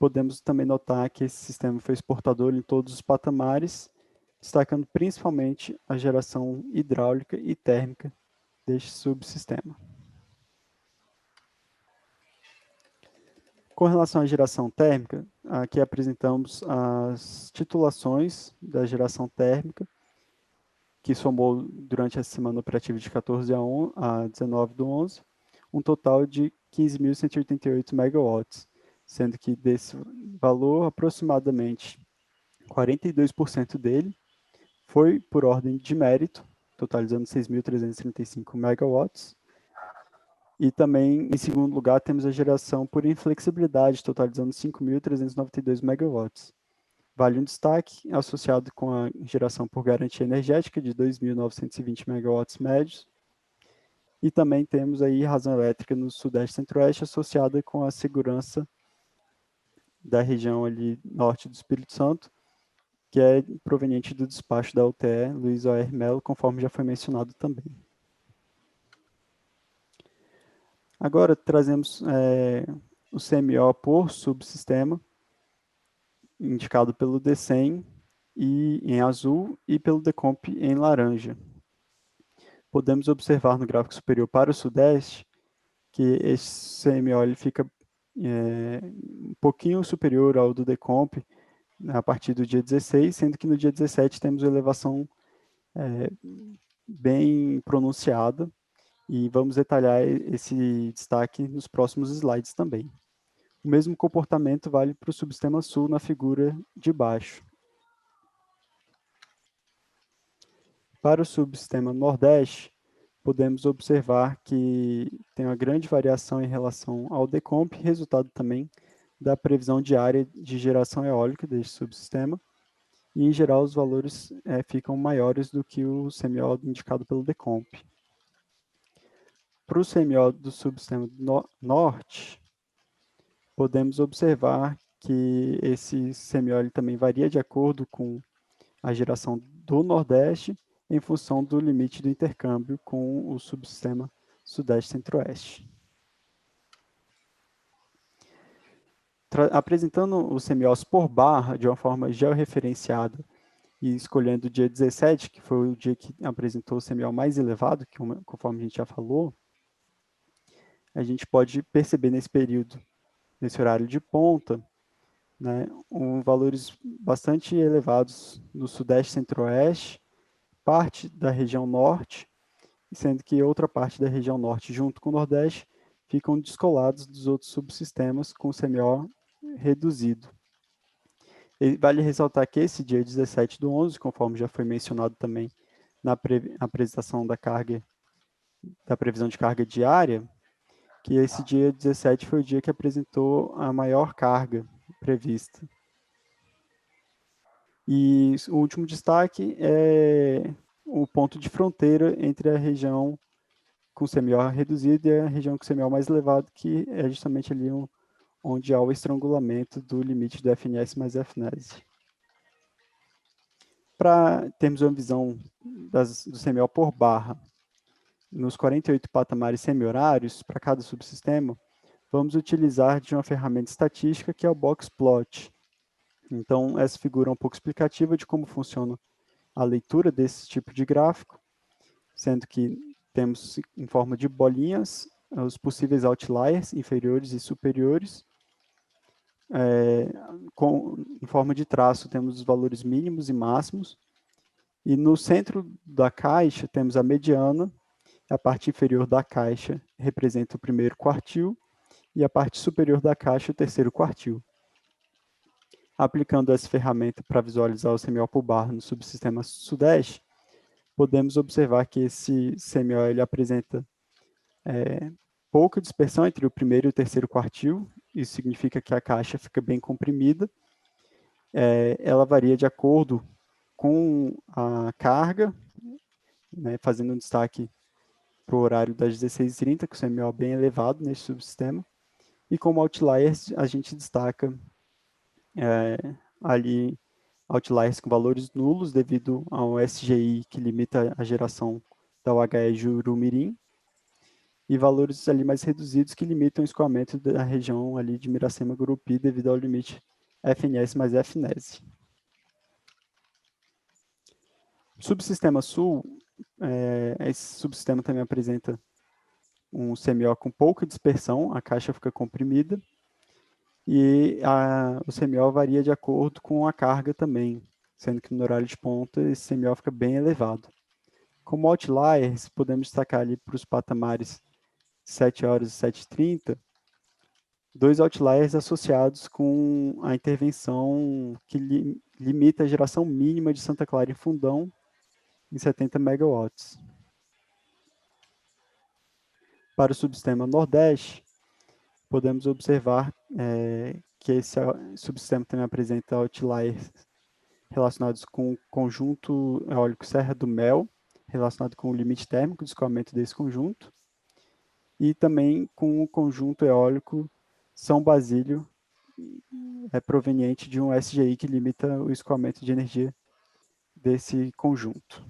podemos também notar que esse sistema foi exportador em todos os patamares, destacando principalmente a geração hidráulica e térmica deste subsistema. Com relação à geração térmica, aqui apresentamos as titulações da geração térmica, que somou durante a semana operativa de 14 a 19 do 11, um total de 15.188 megawatts, sendo que desse valor, aproximadamente 42% dele foi por ordem de mérito, totalizando 6.335 megawatts. E também, em segundo lugar, temos a geração por inflexibilidade, totalizando 5.392 megawatts. Vale um destaque associado com a geração por garantia energética de 2.920 megawatts médios. E também temos aí razão elétrica no Sudeste e Centro-Oeste associada com a segurança da região ali norte do Espírito Santo, que é proveniente do despacho da UTE Luiz O.R. Melo, conforme já foi mencionado também. Agora trazemos o CMO por subsistema, indicado pelo DECEM em azul e pelo DECOMP em laranja. Podemos observar no gráfico superior para o Sudeste que esse CMO ele fica um pouquinho superior ao do DECOMP a partir do dia 16, sendo que no dia 17 temos uma elevação bem pronunciada, e vamos detalhar esse destaque nos próximos slides também. O mesmo comportamento vale para o subsistema sul na figura de baixo. Para o subsistema nordeste, podemos observar que tem uma grande variação em relação ao DECOMP, resultado também da previsão diária de geração eólica deste subsistema, e em geral os valores ficam maiores do que o CMO indicado pelo DECOMP. Para o CMO do subsistema norte, podemos observar que esse CMO ele também varia de acordo com a geração do Nordeste, em função do limite do intercâmbio com o subsistema Sudeste-Centro-Oeste. Apresentando os CMOs por barra, de uma forma georreferenciada, e escolhendo o dia 17, que foi o dia que apresentou o CMO mais elevado, que, conforme a gente já falou, a gente pode perceber nesse período, nesse horário de ponta, né, valores bastante elevados no Sudeste e Centro-Oeste, parte da região Norte, sendo que outra parte da região Norte, junto com o Nordeste, ficam descolados dos outros subsistemas com CMO reduzido. E vale ressaltar que esse dia 17 do 11, conforme já foi mencionado também na apresentação da previsão de carga diária, que esse dia 17 foi o dia que apresentou a maior carga prevista. E o último destaque é o ponto de fronteira entre a região com CMO reduzido e a região com CMO mais elevado, que é justamente ali onde há o estrangulamento do limite do FNS mais FNES. Para termos uma visão do CMO por barra, nos 48 patamares semi-horários para cada subsistema, vamos utilizar de uma ferramenta estatística que é o Boxplot. Então, essa figura é um pouco explicativa de como funciona a leitura desse tipo de gráfico, sendo que temos em forma de bolinhas os possíveis outliers inferiores e superiores. Em forma de traço, temos os valores mínimos e máximos. E no centro da caixa, temos a mediana. A parte inferior da caixa representa o primeiro quartil e a parte superior da caixa o terceiro quartil. Aplicando essa ferramenta para visualizar o CMO por barra no subsistema Sudeste, podemos observar que esse CMO ele apresenta pouca dispersão entre o primeiro e o terceiro quartil. Isso significa que a caixa fica bem comprimida. Ela varia de acordo com a carga, né, fazendo um destaque para o horário das 16h30, que o CMO é bem elevado nesse subsistema. E como outliers, a gente destaca ali outliers com valores nulos devido ao SGI que limita a geração da UHE Jurumirim, e valores ali mais reduzidos que limitam o escoamento da região ali de Miracema-Gurupi devido ao limite FNS mais FNES. Subsistema Sul, esse subsistema também apresenta um CMO com pouca dispersão, a caixa fica comprimida, e o CMO varia de acordo com a carga também, sendo que no horário de ponta esse CMO fica bem elevado. Como outliers, podemos destacar ali para os patamares 7 horas e 7h30, 2 outliers associados com a intervenção que limita a geração mínima de Santa Clara em Fundão em 70 megawatts. Para o subsistema Nordeste, podemos observar que esse subsistema também apresenta outliers relacionados com o conjunto eólico Serra do Mel, relacionado com o limite térmico de escoamento desse conjunto, e também com o conjunto eólico São Basílio, proveniente de um SGI que limita o escoamento de energia desse conjunto.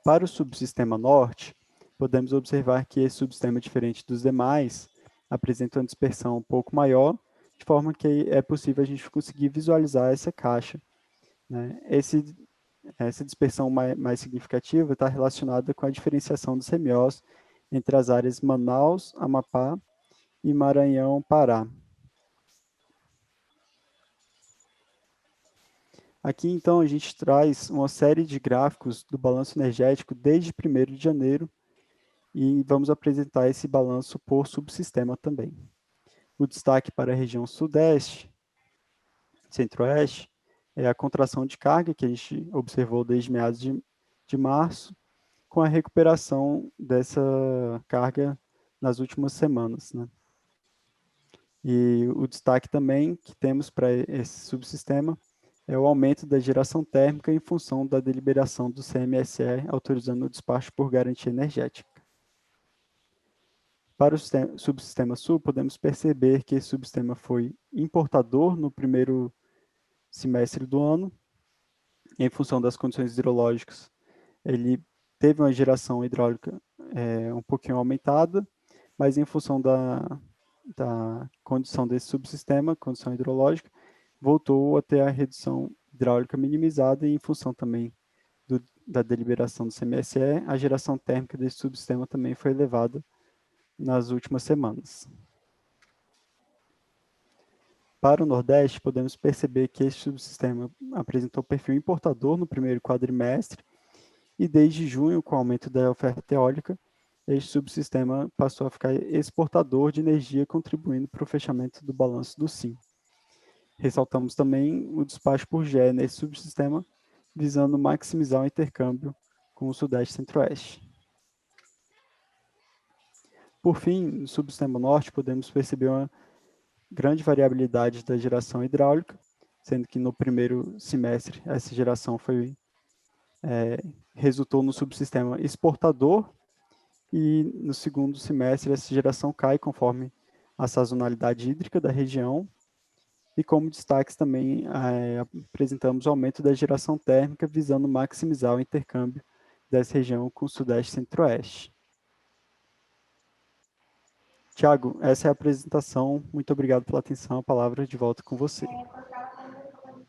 Para o subsistema Norte, podemos observar que esse subsistema, diferente dos demais, apresenta uma dispersão um pouco maior, de forma que é possível a gente conseguir visualizar essa caixa, né? Essa dispersão mais significativa está relacionada com a diferenciação dos CMOs entre as áreas Manaus, Amapá e Maranhão, Pará. Aqui, então, a gente traz uma série de gráficos do balanço energético desde 1º de janeiro e vamos apresentar esse balanço por subsistema também. O destaque para a região Sudeste, Centro-Oeste, é a contração de carga que a gente observou desde meados de março, com a recuperação dessa carga nas últimas semanas, né? E o destaque também que temos para esse subsistema é o aumento da geração térmica em função da deliberação do CMSE autorizando o despacho por garantia energética. Para o subsistema Sul, podemos perceber que esse subsistema foi importador no primeiro semestre do ano, em função das condições hidrológicas. Ele teve uma geração hidráulica um pouquinho aumentada, mas em função da condição desse subsistema, condição hidrológica, voltou a ter a redução hidráulica minimizada e em função também da deliberação do CMSE, a geração térmica desse subsistema também foi elevada nas últimas semanas. Para o Nordeste, podemos perceber que esse subsistema apresentou perfil importador no primeiro quadrimestre e desde junho, com o aumento da oferta eólica, este subsistema passou a ficar exportador de energia, contribuindo para o fechamento do balanço do SIM. Ressaltamos também o despacho por GE nesse subsistema, visando maximizar o intercâmbio com o Sudeste e Centro-Oeste. Por fim, no subsistema Norte, podemos perceber uma grande variabilidade da geração hidráulica, sendo que no primeiro semestre essa geração resultou no subsistema exportador e no segundo semestre essa geração cai conforme a sazonalidade hídrica da região e como destaques também apresentamos o aumento da geração térmica visando maximizar o intercâmbio dessa região com o Sudeste e Centro-Oeste. Tiago, essa é a apresentação. Muito obrigado pela atenção. A palavra de volta com você.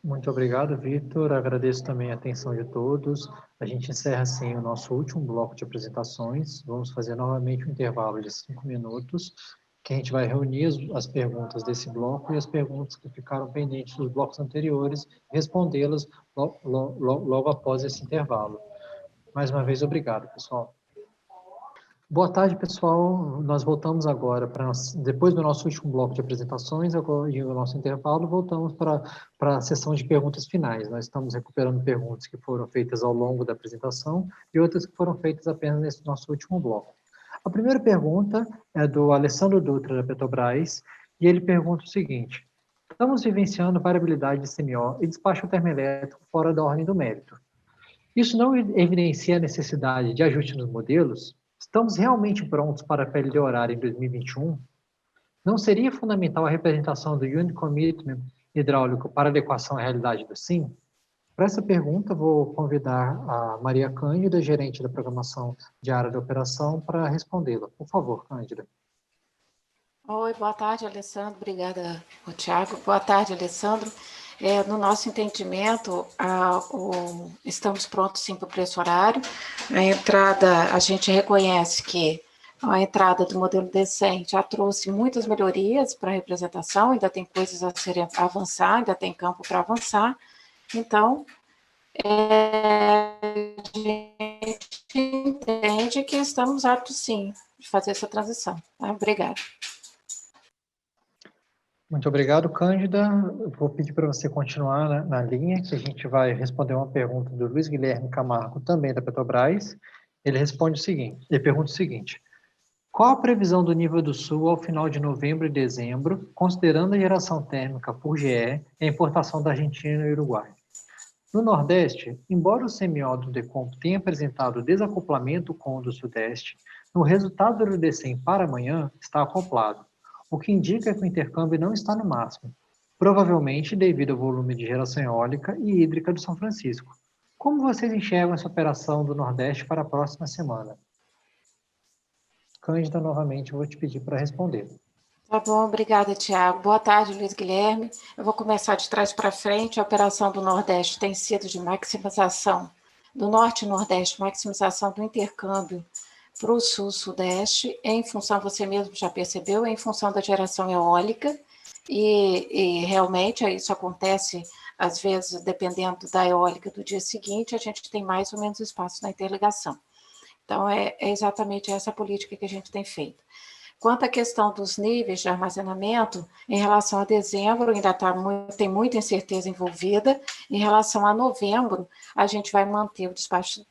Muito obrigado, Vitor. Agradeço também a atenção de todos. A gente encerra, assim, o nosso último bloco de apresentações. Vamos fazer novamente um intervalo de 5 minutos, que a gente vai reunir as perguntas desse bloco e as perguntas que ficaram pendentes dos blocos anteriores, respondê-las logo após esse intervalo. Mais uma vez, obrigado, pessoal. Boa tarde, pessoal. Nós voltamos agora, depois do nosso último bloco de apresentações e o nosso intervalo, voltamos para a sessão de perguntas finais. Nós estamos recuperando perguntas que foram feitas ao longo da apresentação e outras que foram feitas apenas nesse nosso último bloco. A primeira pergunta é do Alessandro Dutra, da Petrobras, e ele pergunta o seguinte: estamos vivenciando variabilidade de CMO e despacho termoelétrico fora da ordem do mérito. Isso não evidencia a necessidade de ajuste nos modelos? Estamos realmente prontos para a PLD horária em 2021? Não seria fundamental a representação do Unit Commitment hidráulico para adequação à realidade do SIM? Para essa pergunta, vou convidar a Maria Cândida, gerente da programação de área de operação, para respondê-la. Por favor, Cândida. Oi, boa tarde, Alessandro. Obrigada, Tiago. Boa tarde, Alessandro. No nosso entendimento, estamos prontos sim para o preço horário. A entrada, a gente reconhece que a entrada do modelo D100 já trouxe muitas melhorias para a representação, ainda tem coisas a serem avançar, ainda tem campo para avançar. Então, a gente entende que estamos aptos sim de fazer essa transição. Tá? Obrigada. Muito obrigado, Cândida. Eu vou pedir para você continuar na linha, que a gente vai responder uma pergunta do Luiz Guilherme Camargo, também da Petrobras. Ele pergunta o seguinte: qual a previsão do nível do Sul ao final de novembro e dezembro, considerando a geração térmica por GE e a importação da Argentina e Uruguai? No Nordeste, embora o semiódio do Decomp tenha apresentado desacoplamento com o do Sudeste, no resultado do D100 para amanhã está acoplado, o que indica que o intercâmbio não está no máximo, provavelmente devido ao volume de geração eólica e hídrica do São Francisco. Como vocês enxergam essa operação do Nordeste para a próxima semana? Cândida, novamente, eu vou te pedir para responder. Tá bom, obrigada, Tiago. Boa tarde, Luiz Guilherme. Eu vou começar de trás para frente. A operação do Nordeste tem sido de maximização do Norte e Nordeste, maximização do intercâmbio para o Sul-Sudeste, em função, você mesmo já percebeu, em função da geração eólica, e realmente isso acontece, às vezes, dependendo da eólica do dia seguinte, a gente tem mais ou menos espaço na interligação. Então, é exatamente essa política que a gente tem feito. Quanto à questão dos níveis de armazenamento, em relação a dezembro, ainda tem muita incerteza envolvida. Em relação a novembro, a gente vai manter o despacho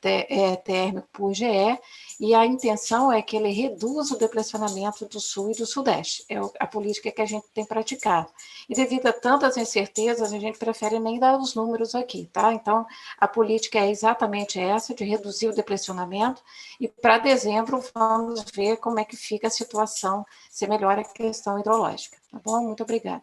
térmico por GE, e a intenção é que ele reduza o depressionamento do Sul e do Sudeste. É a política que a gente tem praticado. E devido a tantas incertezas, a gente prefere nem dar os números aqui, tá? Então, a política é exatamente essa, de reduzir o depressionamento, e para dezembro vamos ver como é que fica a situação, se melhora a questão hidrológica. Tá bom? Muito obrigada.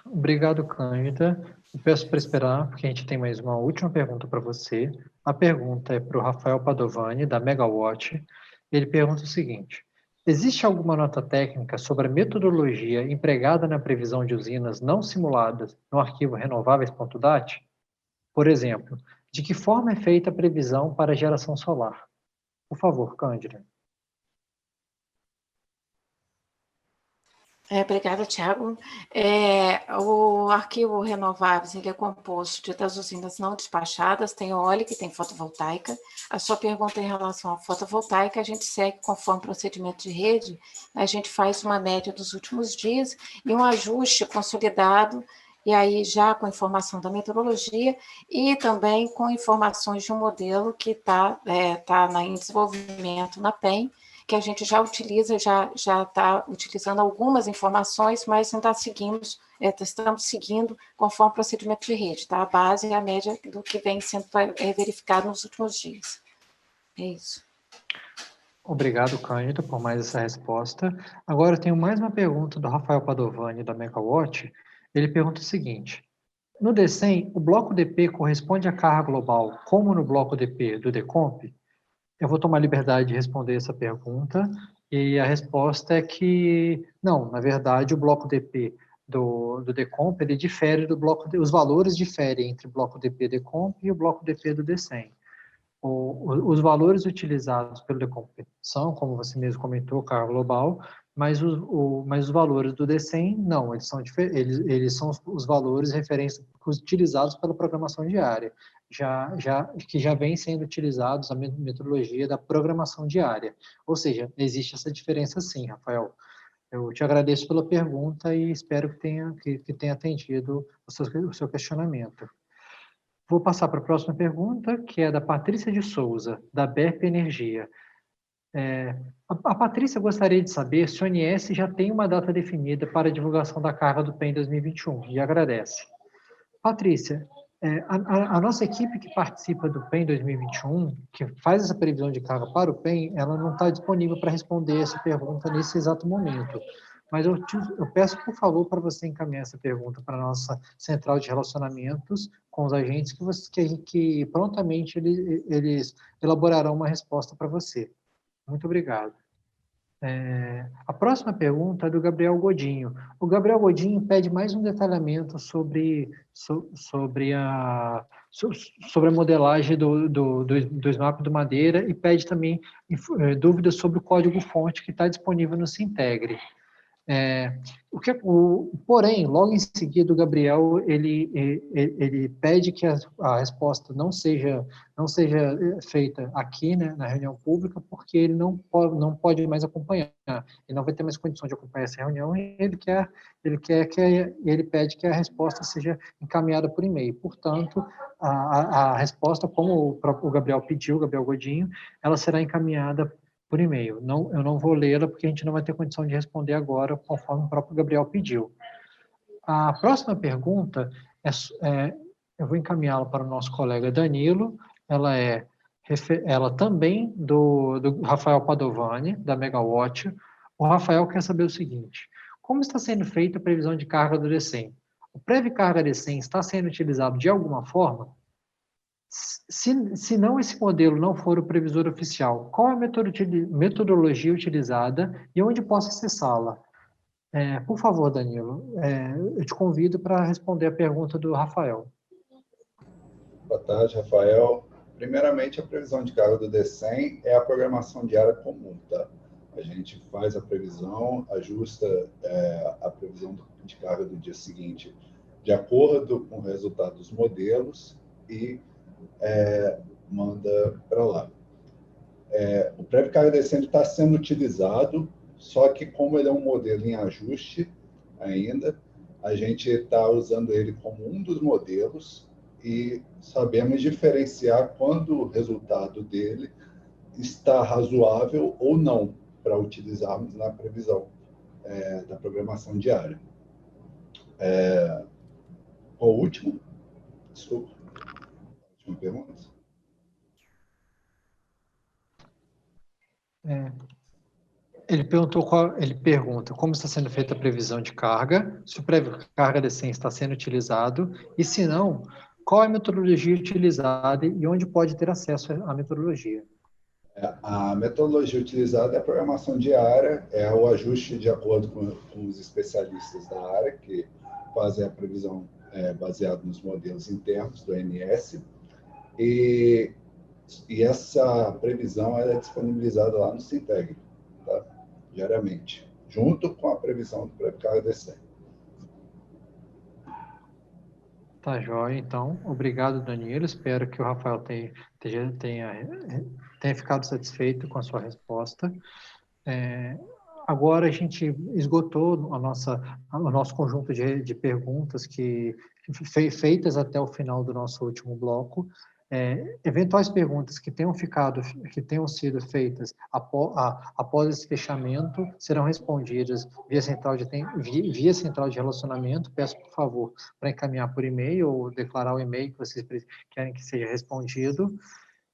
Obrigado, Cândida. Eu peço para esperar, porque a gente tem mais uma última pergunta para você. A pergunta é para o Rafael Padovani, da Megawatt. Ele pergunta o seguinte: existe alguma nota técnica sobre a metodologia empregada na previsão de usinas não simuladas no arquivo renováveis.dat? Por exemplo, de que forma é feita a previsão para a geração solar? Por favor, Cândida. Obrigada, Tiago. O arquivo renováveis ele é composto das usinas não despachadas, tem eólica e tem fotovoltaica. A sua pergunta em relação à fotovoltaica, a gente segue conforme procedimento de rede, a gente faz uma média dos últimos dias e um ajuste consolidado, e aí já com informação da meteorologia e também com informações de um modelo que está em desenvolvimento na PEM, que a gente já utiliza, já está utilizando algumas informações, mas ainda estamos seguindo conforme o procedimento de rede, tá? A base é a média do que vem sendo verificado nos últimos dias. É isso. Obrigado, Cândida, por mais essa resposta. Agora eu tenho mais uma pergunta do Rafael Padovani, da Megawatt. Ele pergunta o seguinte: no D100, o bloco DP corresponde à carga global, como no bloco DP do Decomp? Eu vou tomar a liberdade de responder essa pergunta, e a resposta é que não, na verdade, o bloco DP do Decomp, ele difere do bloco, os valores diferem entre o bloco DP Decomp e o bloco DP do D100. Os valores utilizados pelo Decomp são, como você mesmo comentou, carga global, mas os valores do D100 não, eles são os valores referentes utilizados pela programação diária, que já vem sendo utilizados a metodologia da programação diária. Ou seja, existe essa diferença sim, Rafael. Eu te agradeço pela pergunta e espero que tenha atendido o seu questionamento. Vou passar para a próxima pergunta, que é da Patrícia de Souza, da BERP Energia. A Patrícia gostaria de saber se o ONS já tem uma data definida para a divulgação da carga do PEM 2021, e agradece. Patrícia, a nossa equipe que participa do PEM 2021, que faz essa previsão de carga para o PEM, ela não está disponível para responder essa pergunta nesse exato momento. mas eu peço, por favor, para você encaminhar essa pergunta para a nossa central de relacionamentos com os agentes, que prontamente eles elaborarão uma resposta para você. Muito obrigado. A próxima pergunta é do Gabriel Godinho. O Gabriel Godinho pede mais um detalhamento sobre a modelagem do SMAP do Madeira e pede também dúvidas sobre o código-fonte que está disponível no Sintegre. Porém, logo em seguida, o Gabriel ele pede que a resposta não seja feita aqui, né, na reunião pública, porque ele não pode mais acompanhar, ele não vai ter mais condição de acompanhar essa reunião, e ele pede que a resposta seja encaminhada por e-mail. Portanto, a resposta, como o Gabriel pediu, o Gabriel Godinho, ela será encaminhada por e-mail. Eu não vou lê-la porque a gente não vai ter condição de responder agora, conforme o próprio Gabriel pediu. A próxima pergunta, eu vou encaminhá-la para o nosso colega Danilo, ela também do Rafael Padovani, da Megawatt. O Rafael quer saber o seguinte: como está sendo feita a previsão de carga do DECEM? O pré-carga DECEM está sendo utilizado de alguma forma? Se não, esse modelo não for o previsor oficial, qual é a metodologia utilizada e onde posso acessá-la? Por favor, Danilo, eu te convido para responder a pergunta do Rafael. Boa tarde, Rafael. Primeiramente, a previsão de carga do DECEM é a programação diária comum, tá? A gente faz a previsão, ajusta a previsão de carga do dia seguinte de acordo com o resultado dos modelos e manda para lá. O prévio carga descendo está sendo utilizado, só que como ele é um modelo em ajuste ainda, a gente está usando ele como um dos modelos e sabemos diferenciar quando o resultado dele está razoável ou não para utilizarmos na previsão da programação diária. Qual o último? Desculpa. Pergunta? Ele pergunta como está sendo feita a previsão de carga, se o prévio carga DECEM está sendo utilizado, e se não, qual é a metodologia utilizada e onde pode ter acesso à metodologia. A metodologia utilizada é a programação diária, é o ajuste de acordo com os especialistas da área, que fazem a previsão baseada nos modelos internos do ANS. E essa previsão é disponibilizada lá no Sintegre, tá? Diariamente, junto com a previsão do prévio carga DECEM. Tá joia, então. Obrigado, Danilo. Espero que o Rafael tenha ficado satisfeito com a sua resposta. Agora a gente esgotou o nosso conjunto de perguntas feitas até o final do nosso último bloco. Eventuais perguntas que tenham sido feitas após esse fechamento serão respondidas via central de relacionamento. Peço, por favor, para encaminhar por e-mail ou declarar o e-mail que vocês querem que seja respondido.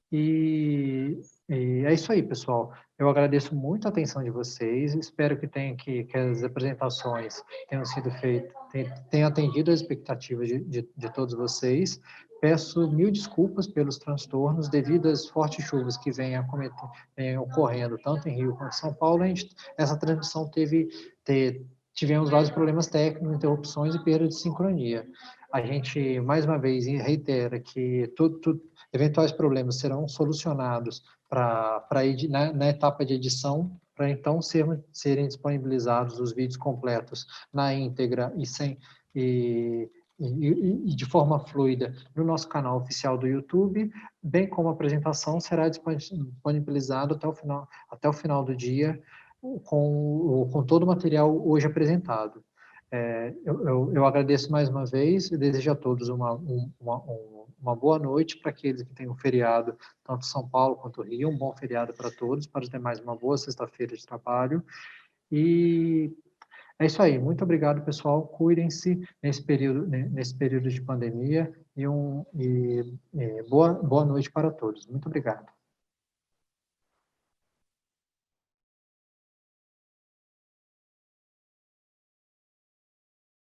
E é isso aí, pessoal. Eu agradeço muito a atenção de vocês. Espero que as apresentações tenham atendido as expectativas de todos vocês. Peço mil desculpas pelos transtornos devido às fortes chuvas que vêm ocorrendo tanto em Rio quanto em São Paulo. Essa transmissão tivemos vários problemas técnicos, interrupções e perda de sincronia. A gente, mais uma vez, reitera que eventuais problemas serão solucionados na etapa de edição, para então serem disponibilizados os vídeos completos na íntegra e de forma fluida no nosso canal oficial do YouTube, bem como a apresentação será disponibilizada até o final do dia com todo o material hoje apresentado. Eu agradeço mais uma vez e desejo a todos uma boa noite para aqueles que têm um feriado, tanto São Paulo quanto Rio, um bom feriado para todos, para os demais uma boa sexta-feira de trabalho. E é isso aí, muito obrigado, pessoal, cuidem-se nesse período de pandemia e boa noite para todos. Muito obrigado.